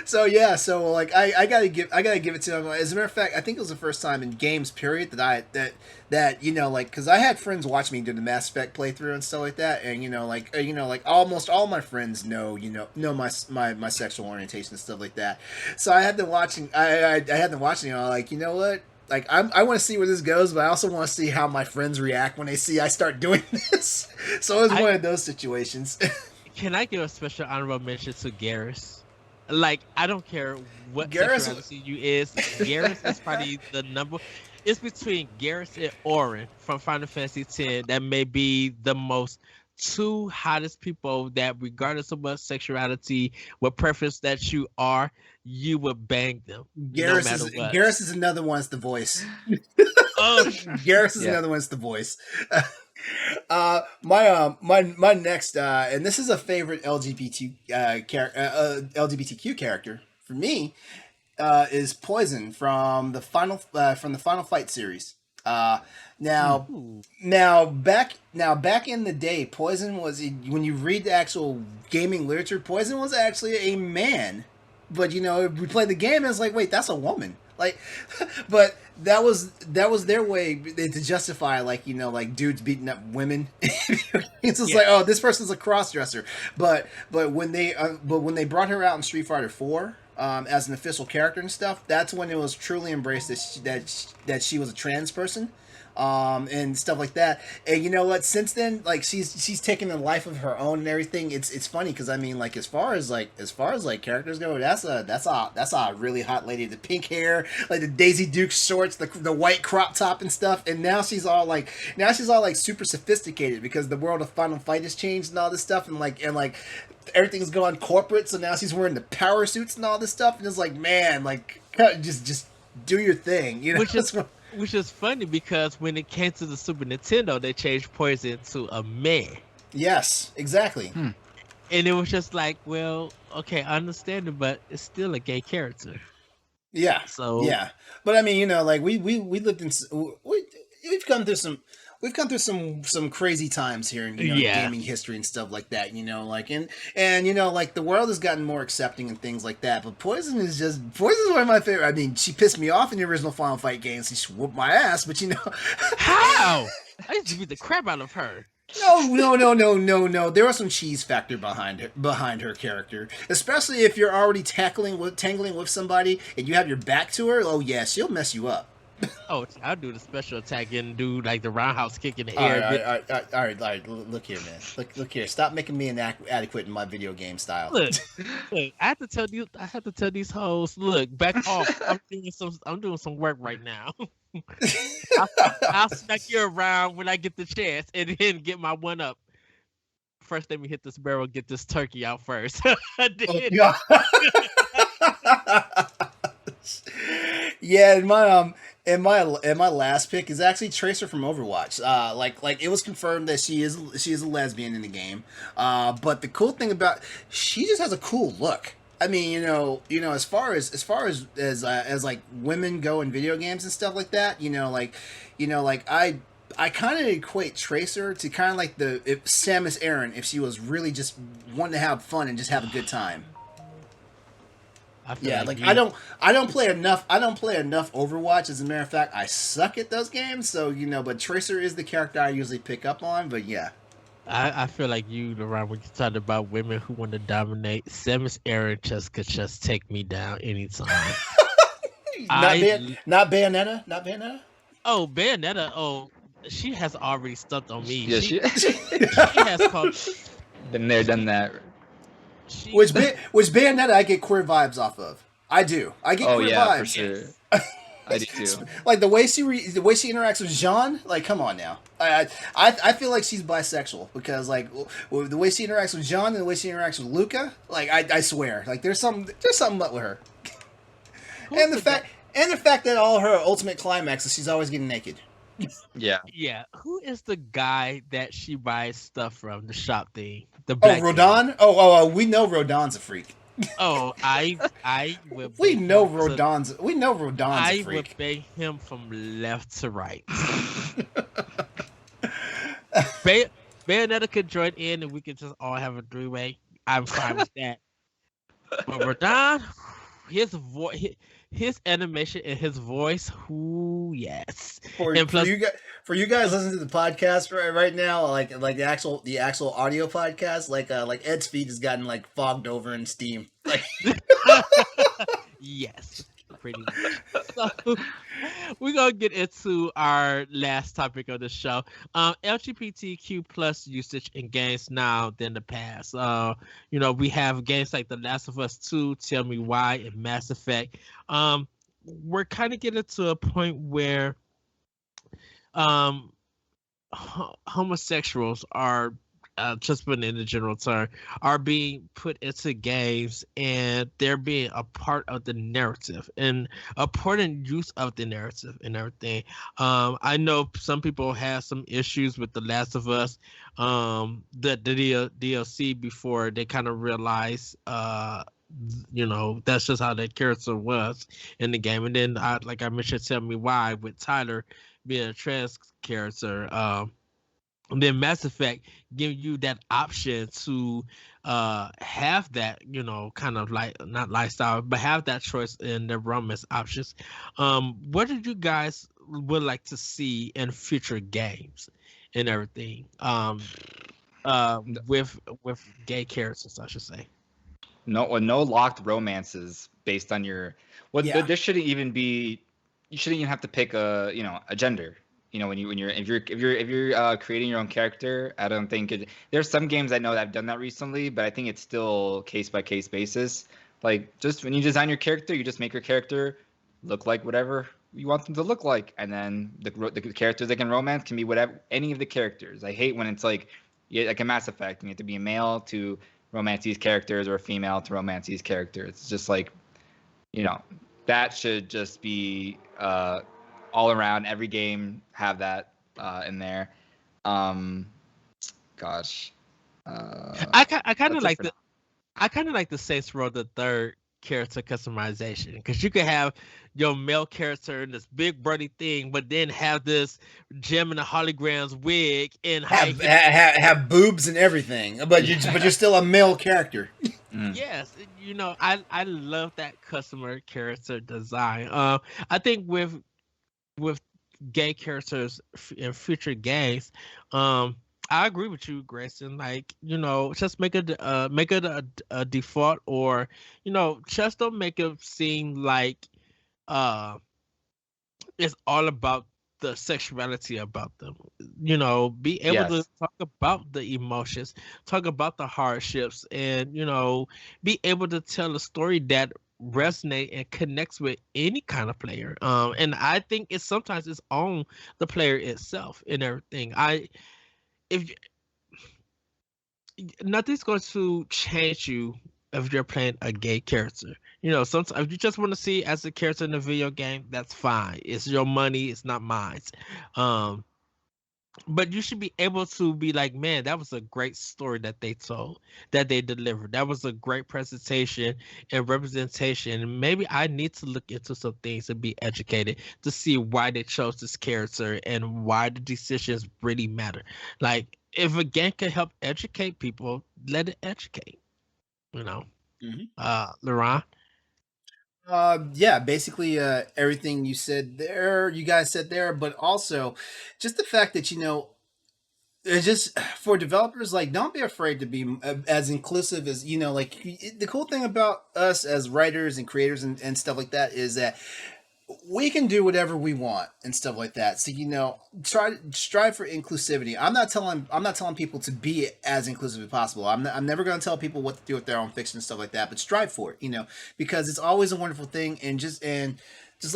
[SPEAKER 2] So yeah, so like I gotta give it to him. As a matter of fact, I think it was the first time in games period that you know, like, because I had friends watch me do the Mass Effect playthrough and stuff like that, and like almost all my friends know my sexual orientation and stuff like that. So I had them watching. I had them watching. Like, you know what? Like, I want to see where this goes, but I also want to see how my friends react when they see I start doing this. So it was one of those situations.
[SPEAKER 1] Can I give a special honorable mention to Garrus? Like, I don't care what
[SPEAKER 2] Garrus-
[SPEAKER 1] sexuality you is. Garrus is probably the number. It's between Garrus and Orin from Final Fantasy X that may be the most two hottest people that, regardless of what sexuality, what preference that you are, you would bang them.
[SPEAKER 2] Garrus
[SPEAKER 1] no matter
[SPEAKER 2] is
[SPEAKER 1] what.
[SPEAKER 2] Garrus is another one. It's the voice.
[SPEAKER 1] Oh,
[SPEAKER 2] Garrus is another one. It's the voice. My next, and this is a favorite LGBTQ character for me, is Poison from the Final Fight series. Now back in the day, Poison was, when you read the actual gaming literature, Poison was actually a man. But we played the game and it's like, wait, that's a woman. Like, but that was their way to justify, like, like dudes beating up women. It's just like, oh, this person's a cross-dresser. But when they brought her out in Street Fighter 4 as an official character and stuff, that's when it was truly embraced that she was a trans person. And stuff like that. And you know what? Since then, like, she's taken a life of her own and everything. It's funny because I mean, like, as far as characters go, that's a really hot lady. The pink hair, like the Daisy Duke shorts, the white crop top and stuff. And now she's all like super sophisticated because the world of Final Fight has changed and all this stuff. And like everything's gone corporate. So now she's wearing the power suits and all this stuff. And it's like, man, like, just do your thing,
[SPEAKER 1] Which is funny because when it came to the Super Nintendo, they changed Poison to a man.
[SPEAKER 2] Yes, exactly.
[SPEAKER 1] And it was just like, well, okay, I understand it, but it's still a gay character.
[SPEAKER 2] Yeah.
[SPEAKER 1] So
[SPEAKER 2] yeah, but I mean, like we lived in we've gone through some crazy times here in gaming history and stuff like that. Like and like the world has gotten more accepting and things like that. But Poison is one of my favorite. I mean, she pissed me off in the original Final Fight games. She whooped my ass, but
[SPEAKER 1] how? I used to beat the crap out of her.
[SPEAKER 2] No. There was some cheese factor behind her character, especially if you're already tangling with somebody and you have your back to her. Oh yeah, she'll mess you up.
[SPEAKER 1] Oh, I'll do the special attack and do like the roundhouse kick in the
[SPEAKER 2] air. All right. Look here, man. Look here. Stop making me inadequate in my video game style.
[SPEAKER 1] Look. I have to tell these hoes. Look, back off. I'm doing some work right now. I'll smack you around when I get the chance, and then get my one up. First, let me hit this barrel, get this turkey out first.
[SPEAKER 2] Yeah, and my last pick is actually Tracer from Overwatch. Like it was confirmed that she is a lesbian in the game. But the cool thing about, she just has a cool look. I mean, as far as like women go in video games and stuff like that, I kind of equate Tracer to kind of like if Samus Aran, if she was really just wanting to have fun and just have a good time. Yeah, like I don't play enough Overwatch. As a matter of fact, I suck at those games. So but Tracer is the character I usually pick up on. But yeah,
[SPEAKER 1] I feel like you, LeRon, when you talked about women who want to dominate, Samus Aran could just take me down anytime.
[SPEAKER 2] Not Bayonetta.
[SPEAKER 1] Oh, Bayonetta. Oh, she has already stumped on me.
[SPEAKER 3] Yeah, she
[SPEAKER 1] has called.
[SPEAKER 3] Been there, done that.
[SPEAKER 2] Which Bayonetta I get queer vibes off of. I do. I get queer vibes.
[SPEAKER 3] For sure. I do too.
[SPEAKER 2] Like the way she interacts with Jean. Like, come on now. I feel like she's bisexual because like the way she interacts with Jean and the way she interacts with Luca. Like I swear, like there's something up with her. And the fact that all her ultimate climaxes, she's always getting naked.
[SPEAKER 3] Yeah.
[SPEAKER 1] Yeah. Who is the guy that she buys stuff from, the shop thing? The black
[SPEAKER 2] Rodon?
[SPEAKER 1] dude.
[SPEAKER 2] Oh, we know Rodon's a freak.
[SPEAKER 1] Oh, I would.
[SPEAKER 2] We know Rodon's a freak.
[SPEAKER 1] I would bang him from left to right. Bayonetta could join in, and we could just all have a three-way. I'm fine with that. But Radon, his voice, his animation and his voice, whoo, yes.
[SPEAKER 2] for
[SPEAKER 1] And
[SPEAKER 2] for
[SPEAKER 1] plus,
[SPEAKER 2] you guys for you guys listening to the podcast right now, like the actual audio podcast, like Ed's feed has gotten like fogged over in Steam. Like
[SPEAKER 1] yes, pretty much. So we're gonna get into our last topic of the show. LGBTQ plus usage in games now than the past. We have games like The Last of Us 2, Tell Me Why, and Mass Effect. We're kind of getting to a point where um homosexuals are just putting in the general term are being put into games and they're being a part of the narrative and a important use of the narrative and everything. I know some people have some issues with The Last of Us, the DLC before they kind of realize that's just how that character was in the game. And then like I mentioned, Tell Me Why with Tyler being a trans character. And then Mass Effect give you that option to have that, kind of like not lifestyle, but have that choice in the romance options. What did you guys would like to see in future games and everything? With gay characters, I should say.
[SPEAKER 3] No locked romances based on your. Well,
[SPEAKER 2] yeah,
[SPEAKER 3] there shouldn't even be. You shouldn't even have to pick a gender. If you're creating your own character, I don't think there's some games I know that have done that recently, but I think it's still case by case basis. Like, just when you design your character, you just make your character look like whatever you want them to look like, and then the characters they can romance can be whatever, any of the characters. I hate when it's like, yeah, like a Mass Effect, and you have to be a male to romance these characters or a female to romance these characters. It's just like, you know, that should just be all around. Every game have that in there. Um, gosh,
[SPEAKER 1] I kind of
[SPEAKER 3] that's it
[SPEAKER 1] like
[SPEAKER 3] for
[SPEAKER 1] the
[SPEAKER 3] now.
[SPEAKER 1] I kind of like the Saints Row the Third character customization because you could have your male character in this big burly thing, but then have this gem and the holograms wig and high
[SPEAKER 2] have
[SPEAKER 1] heel.
[SPEAKER 2] have boobs and everything, but you're
[SPEAKER 3] Yeah.
[SPEAKER 2] still a male character.
[SPEAKER 3] Mm.
[SPEAKER 1] Yes, I love that customer character design. I think with gay characters in future games, I agree with you, Grayson. Like, just make it a default, or just don't make it seem like uh it's all about the sexuality about them. Be able to
[SPEAKER 3] Yes.
[SPEAKER 1] talk about the emotions, talk about the hardships, and be able to tell a story that resonate and connects with any kind of player. And I think it's sometimes it's on the player itself and everything. If Nothing's going to change you if you're playing a gay character. Sometimes if you just want to see as a character in a video game, that's fine. It's your money, it's not mine. Um, but you should be able to be like, man, that was a great story that they told, that they delivered. That was a great presentation and representation. And maybe I need to look into some things and be educated to see why they chose this character and why the decisions really matter. Like, if a game can help educate people, let it educate. You know,
[SPEAKER 2] Mhm.
[SPEAKER 1] LeRon.
[SPEAKER 2] Yeah, basically everything you guys said there, but also just the fact that it's just for developers, like, don't be afraid to be as inclusive as like the cool thing about us as writers and creators and stuff like that is that we can do whatever we want and stuff like that. So try strive for inclusivity. I'm not telling people to be as inclusive as possible. I'm never going to tell people what to do with their own fiction and stuff like that. But strive for it, because it's always a wonderful thing. And just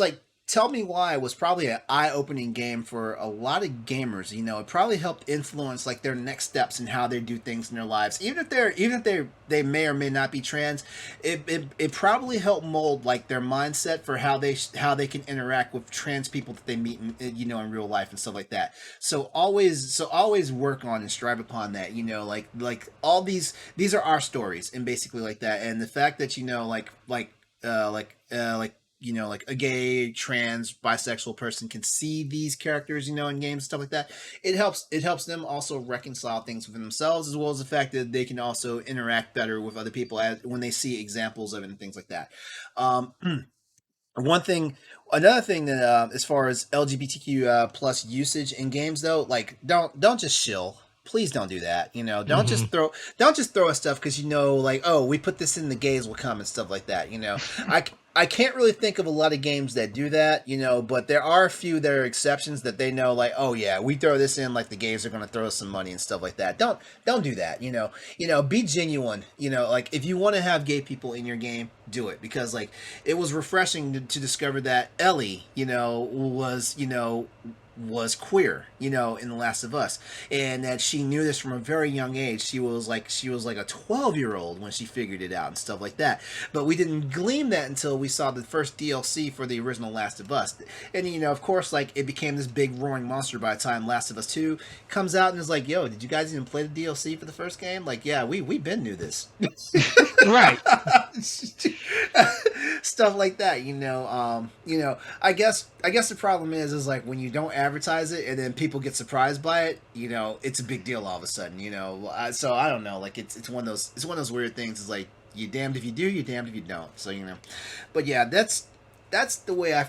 [SPEAKER 2] like Tell Me Why was probably an eye-opening game for a lot of gamers. It probably helped influence like their next steps and how they do things in their lives. Even if they may or may not be trans, it probably helped mold like their mindset for how they can interact with trans people that they meet in real life and stuff like that. So always work on and strive upon that. Like all these are our stories and basically like that. And the fact that like like a gay, trans, bisexual person can see these characters, in games and stuff like that. It helps them also reconcile things within themselves, as well as the fact that they can also interact better with other people when they see examples of it and things like that. Um, another thing that as far as LGBTQ plus usage in games though, like don't just shill. Please don't do that. Don't just throw us stuff because like, oh, we put this in, the gays will come and stuff like that. I can't really think of a lot of games that do that, but there are a few that are exceptions that they know, like, oh yeah, we throw this in, like the gays are going to throw us some money and stuff like that. Don't do that. Be genuine. Like if you want to have gay people in your game, do it, because like it was refreshing to discover that Ellie, was queer, in The Last of Us, and that she knew this from a very young age. She was like a 12-year-old when she figured it out and stuff like that. But we didn't glean that until we saw the first DLC for the original Last of Us. And of course, like it became this big roaring monster by the time Last of Us 2 comes out, and is like, yo, did you guys even play the DLC for the first game? Like, yeah, we been knew this.
[SPEAKER 1] Right.
[SPEAKER 2] Stuff like that, I guess the problem is like when you don't advertise it and then people get surprised by it, it's a big deal all of a sudden, so I don't know, like it's one of those weird things. It's like, you damned if you do, you damned if you don't. So but yeah, that's the way I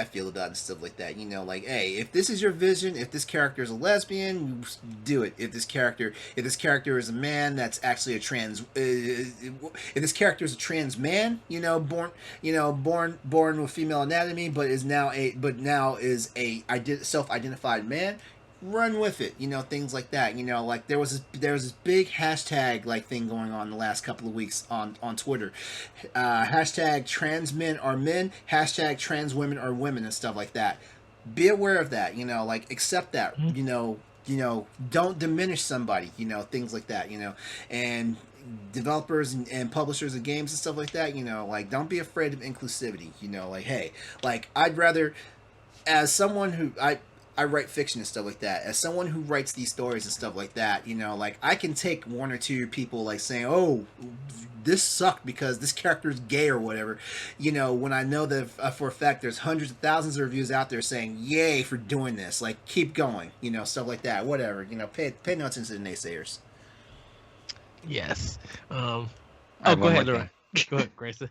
[SPEAKER 2] feel about it and stuff like that. Like, hey, if this is your vision, if this character is a lesbian, do it. If this character is a man that's actually a trans, if this character is a trans man, born with female anatomy, but now is a self-identified man, run with it, things like that. Like there was this big hashtag like thing going on the last couple of weeks on Twitter, hashtag trans men are men, hashtag trans women are women, and stuff like that. Be aware of that, like accept that, don't diminish somebody, things like that, and developers and publishers of games and stuff like that, like don't be afraid of inclusivity, like, hey, like I'd rather, as someone who I write fiction and stuff like that. As someone who writes these stories and stuff like that, like I can take one or two people like saying, "Oh, this sucked because this character is gay" or whatever. When I know that for a fact there's hundreds of thousands of reviews out there saying, "Yay for doing this!" Like, keep going, stuff like that. Whatever, pay no attention to the naysayers.
[SPEAKER 1] Yes.
[SPEAKER 3] Go
[SPEAKER 1] ahead, LeRon. Go ahead, Grayson.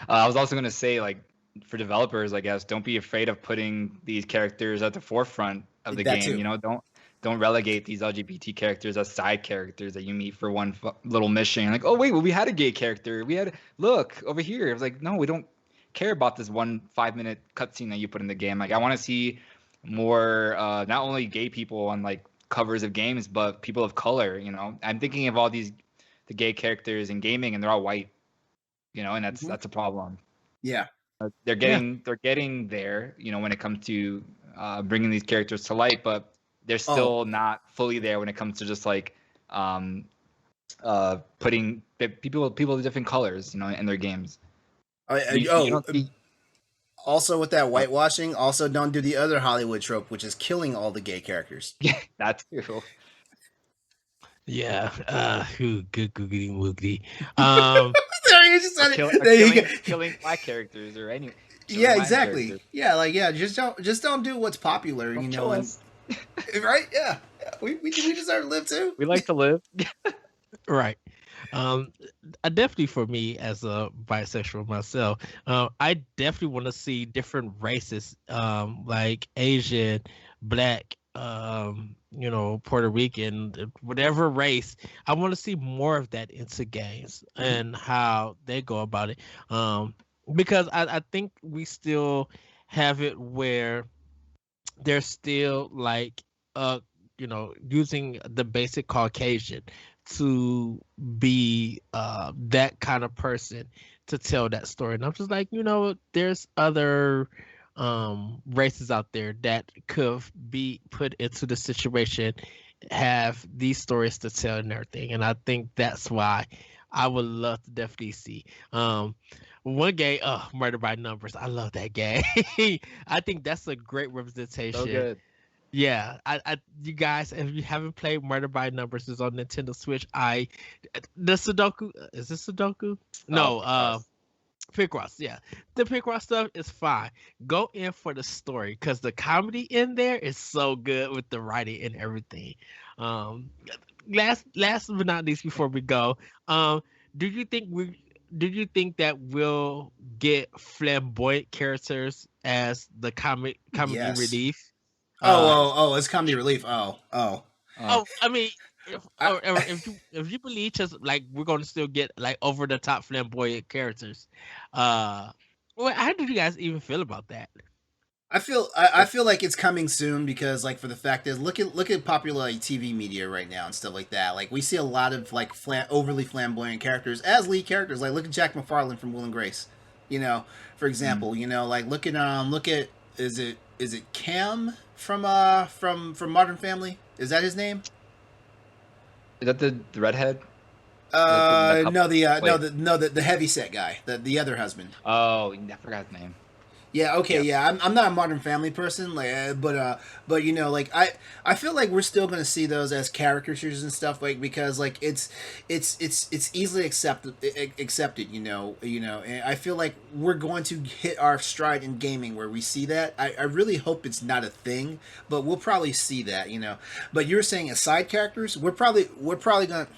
[SPEAKER 3] I was also gonna say, like, for developers, I guess, don't be afraid of putting these characters at the forefront of the game. Too. Don't relegate these LGBT characters as side characters that you meet for one little mission. Like, oh wait, well, we had a gay character. We had, look over here. It was like, no, we don't care about this 1 5-minute cutscene that you put in the game. Like, I want to see more, not only gay people on like covers of games, but people of color. I'm thinking of all the gay characters in gaming, and they're all white. And that's a problem.
[SPEAKER 2] Yeah.
[SPEAKER 3] They're getting there, when it comes to bringing these characters to light, but they're still not fully there when it comes to just like putting people of different colors, in their games.
[SPEAKER 2] Also with that whitewashing, also don't do the other Hollywood trope, which is killing all the gay characters.
[SPEAKER 3] Yeah, that's true.
[SPEAKER 1] Yeah, good googly moogly.
[SPEAKER 3] Killing black characters or any.
[SPEAKER 2] Yeah, exactly. Yeah, like, yeah, just don't do what's popular, right? Yeah, we deserve to live too.
[SPEAKER 3] We like to live.
[SPEAKER 1] Right. Definitely for me as a bisexual myself, I definitely want to see different races, like Asian, Black, Puerto Rican, whatever race. I want to see more of that into games and how they go about it. Because I think we still have it where they're still like, using the basic Caucasian to be that kind of person to tell that story. And I'm just like, there's other races out there that could be put into the situation, have these stories to tell and everything. And I think that's why I would love to definitely see one game, Murder by Numbers. I love that game. I think that's a great representation.
[SPEAKER 3] So good.
[SPEAKER 1] Yeah, you guys, if you haven't played Murder by Numbers, it's on Nintendo Switch. The Sudoku, is this Sudoku? No, Picross, yeah. The Picross stuff is fine. Go in for the story because the comedy in there is so good with the writing and everything. Um, last but not least, before we go, do you think we do you think that we'll get flamboyant characters as the comedy
[SPEAKER 2] Yes.
[SPEAKER 1] relief?
[SPEAKER 2] Oh,
[SPEAKER 1] Uh,
[SPEAKER 2] it's comedy relief. Oh.
[SPEAKER 3] Oh,
[SPEAKER 1] oh, I mean, if
[SPEAKER 2] I,
[SPEAKER 1] or if you believe just like we're going to still get like over the top flamboyant characters, uh, well, how did you guys even feel about that?
[SPEAKER 2] I feel like it's coming soon because like for the fact is look at popular like, TV media right now and stuff like that. Like we see a lot of like overly flamboyant characters as lead characters. Like look at Jack McFarlane from Will and Grace. You know, for example, like look at is it Cam from Modern Family? Is that his name?
[SPEAKER 3] is that the redhead? The couple.
[SPEAKER 2] No,
[SPEAKER 3] Wait.
[SPEAKER 2] the heavy set guy, the other husband.
[SPEAKER 3] Oh, I forgot his name.
[SPEAKER 2] Yeah, okay,
[SPEAKER 3] Yeah.
[SPEAKER 2] yeah. I'm not a Modern Family person, like, but like I feel like we're still gonna see those as caricatures and stuff, like because like it's easily accepted, And I feel like we're going to hit our stride in gaming where we see that. I really hope it's not a thing, but we'll probably see that. But you're saying as side characters, we're probably gonna.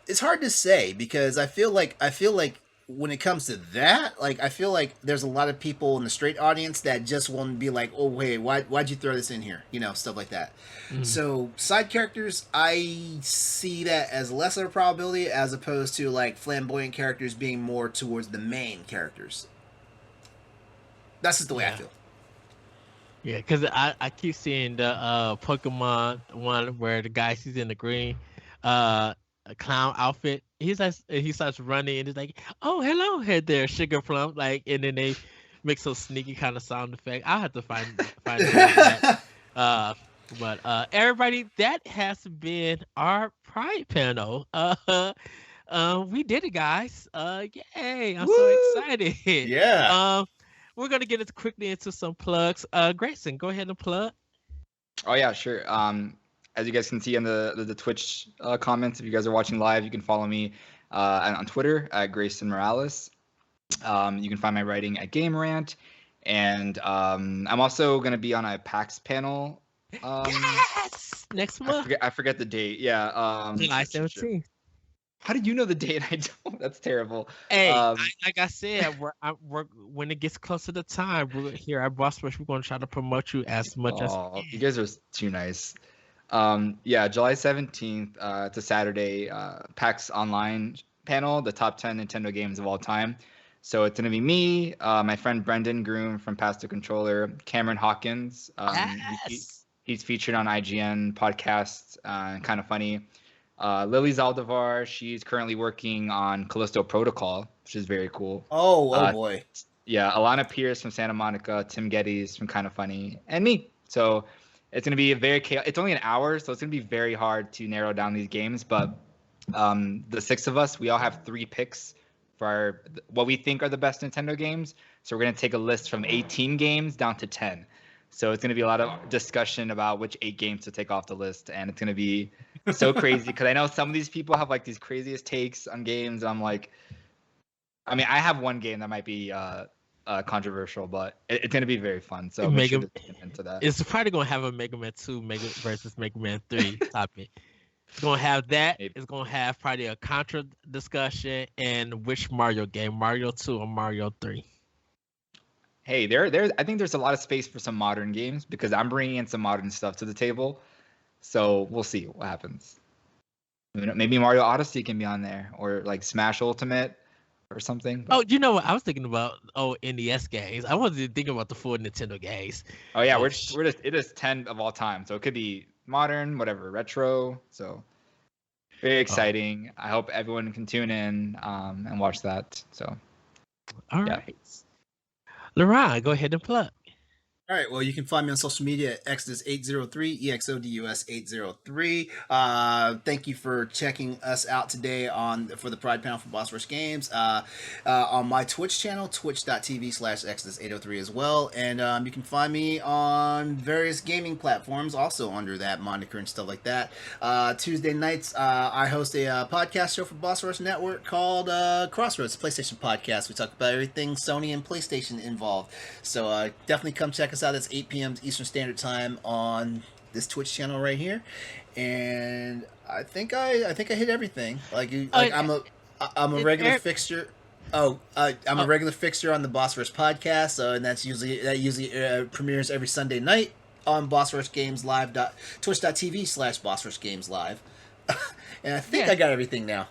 [SPEAKER 2] It's hard to say because I feel like when it comes to that, like I feel like there's a lot of people in the straight audience that just want to be like, oh wait, why'd you throw this in here? Stuff like that.
[SPEAKER 1] Mm.
[SPEAKER 2] So side characters, I see that as less of a probability as opposed to like flamboyant characters being more towards the main characters. That's just the way I
[SPEAKER 1] Yeah,
[SPEAKER 2] feel.
[SPEAKER 1] yeah, because I keep seeing the Pokemon one where the guy sees in the green uh clown outfit. He starts running and he's like, "Oh, hello, head there, Sugar Plum!" Like, and then they make some sneaky kind of sound effect. I'll have to find the name of that. Uh, but everybody, that has been our Pride panel. We did it, guys. Yay! I'm so
[SPEAKER 2] Woo!
[SPEAKER 1] excited.
[SPEAKER 2] Yeah.
[SPEAKER 1] Um, we're gonna get it quickly into some plugs. Grayson, go ahead and plug.
[SPEAKER 3] Oh yeah, sure. As you guys can see on the Twitch comments, if you guys are watching live, you can follow me on Twitter at Grayson Morales. You can find my writing at Game Rant, and I'm also going to be on a PAX panel.
[SPEAKER 1] Yes, next month,
[SPEAKER 3] I forget the date. Yeah.
[SPEAKER 1] July 17th.
[SPEAKER 3] How did you know the date? I don't. That's terrible.
[SPEAKER 1] Hey,
[SPEAKER 3] Um,
[SPEAKER 1] like I said, we're when it gets closer to time, we're here at Boss Rush. We're gonna try to promote you as much as we
[SPEAKER 3] oh, you
[SPEAKER 1] can.
[SPEAKER 3] guys are too nice. Yeah, July 17th. It's a Saturday. PAX Online panel, the top 10 Nintendo games of all time. So it's gonna be me, my friend Brendan Groom from Pass the Controller, Cameron Hawkins.
[SPEAKER 1] Yes.
[SPEAKER 3] He's featured on IGN podcasts, kind of funny. Lily Zaldivar, she's currently working on Callisto Protocol, which is very cool.
[SPEAKER 2] Oh
[SPEAKER 3] Uh,
[SPEAKER 2] boy.
[SPEAKER 3] yeah, Alana Pierce from Santa Monica, Tim Geddes from Kind of Funny, and me. So it's going to be a very chaotic. It's only an hour, so it's going to be very hard to narrow down these games. But the six of us, we all have 3 picks for what we think are the best Nintendo games. So we're going to take a list from 18 games down to 10. So it's going to be a lot of discussion about which 8 games to take off the list, and it's going to be so crazy because I know some of these people have like these craziest takes on games. And I'm like, I mean, I have one game that might be controversial, but it's going to be very fun. So make sure
[SPEAKER 1] Mega,
[SPEAKER 3] to tune into that.
[SPEAKER 1] it's probably gonna have a Mega Man 2 Mega versus Mega Man 3 topic. It's gonna have that.
[SPEAKER 3] Maybe.
[SPEAKER 1] It's gonna have probably a contra discussion and which Mario game, Mario 2 or Mario 3.
[SPEAKER 3] Hey, I think there's a lot of space for some modern games because I'm bringing in some modern stuff to the table. So we'll see what happens. Maybe Mario Odyssey can be on there, or like Smash Ultimate or something.
[SPEAKER 1] Oh, you know what? I was thinking about NES games. I wasn't thinking about the full Nintendo games.
[SPEAKER 3] Oh yeah,
[SPEAKER 1] Oh,
[SPEAKER 3] we're just it is 10 of all time, so it could be modern, whatever, retro. So very exciting. I hope everyone can tune in and watch that. So
[SPEAKER 1] all
[SPEAKER 3] yeah.
[SPEAKER 1] right. LeRon, go ahead and plug.
[SPEAKER 2] All right. Well, you can find me on social media at Exodus803, EXODUS803. Thank you for checking us out today for the Pride Panel for Boss Rush Games. On my Twitch channel, twitch.tv/Exodus803 as well. And you can find me on various gaming platforms also under that moniker and stuff like that. Tuesday nights, I host a podcast show for Boss Rush Network called Crossroads, PlayStation Podcast. We talk about everything Sony and PlayStation involved. So definitely come check us out. It's 8 p.m. Eastern Standard Time on this Twitch channel right here, and I think I hit everything. I'm a regular fixture. I'm a regular fixture on the Boss Rush podcast, and that usually premieres every Sunday night on Boss Rush Games Live. Twitch.tv/Boss Rush Games Live. And I think I got everything now.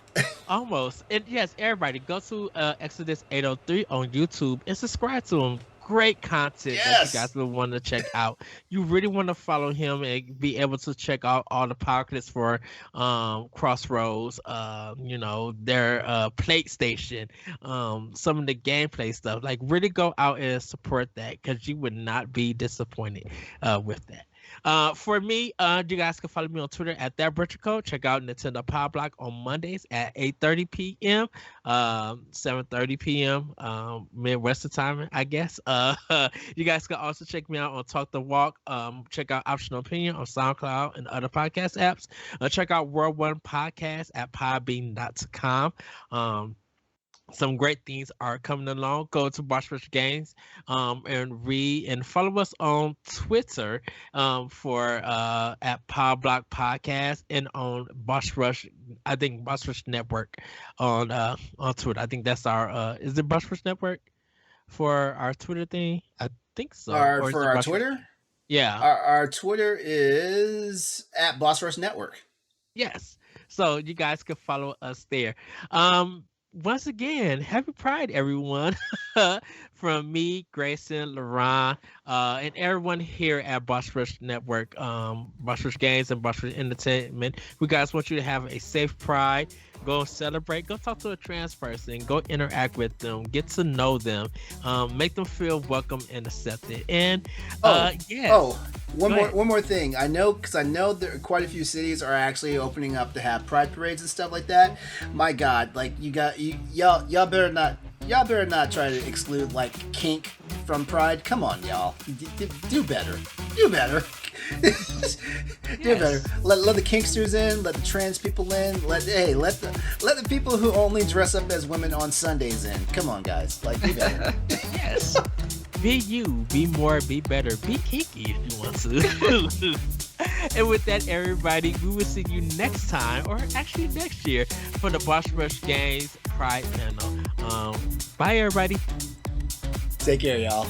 [SPEAKER 1] Almost. And yes, everybody go to Exodus 803 on YouTube and subscribe to him. Great content that you guys will want to check out. You really want to follow him and be able to check out all the podcasts for Crossroads, their PlayStation, some of the gameplay stuff. Like, really go out and support that, because you would not be disappointed with that. For me, you guys can follow me on Twitter at ThatButcherCode. Check out Nintendo Power Block on Mondays at 8:30 p.m., 7:30 p.m. Midwestern time, I guess. You guys can also check me out on Talk the Walk. Check out Optional Opinion on SoundCloud and other podcast apps. Check out World One Podcast at podbean.com. Some great things are coming along. Go to Boss Rush Games and read and follow us on Twitter for at Power Block Podcast, and on Boss Rush, I think Boss Rush Network on Twitter. I think that's our is it Boss Rush Network for our Twitter thing? I think so.
[SPEAKER 2] For our Twitter?
[SPEAKER 1] Yeah.
[SPEAKER 2] Our Twitter is at Boss Rush Network.
[SPEAKER 1] Yes. So you guys can follow us there. Once again, happy Pride, everyone. From me, Greysun, LeRon, and everyone here at Boss Rush Network, Boss Rush Games and Boss Rush Entertainment. We guys want you to have a safe Pride. Go celebrate. Go talk to a trans person. Go interact with them. Get to know them. Make them feel welcome and accepted. And
[SPEAKER 2] one more thing. I know there quite a few cities are actually opening up to have pride parades and stuff like that. My God, like y'all better not try to exclude like kink from pride. Come on, y'all. Do better. Do better. Do better. Let the kinksters in. Let the trans people in. Let the people who only dress up as women on Sundays in. Come on, guys. Like, do better.
[SPEAKER 1] Yes. Be you. Be more. Be better. Be kinky if you want to. And with that, everybody, we will see you next time, or actually next year, for the Boss Rush Games Pride Panel. Bye, everybody.
[SPEAKER 2] Take care, y'all.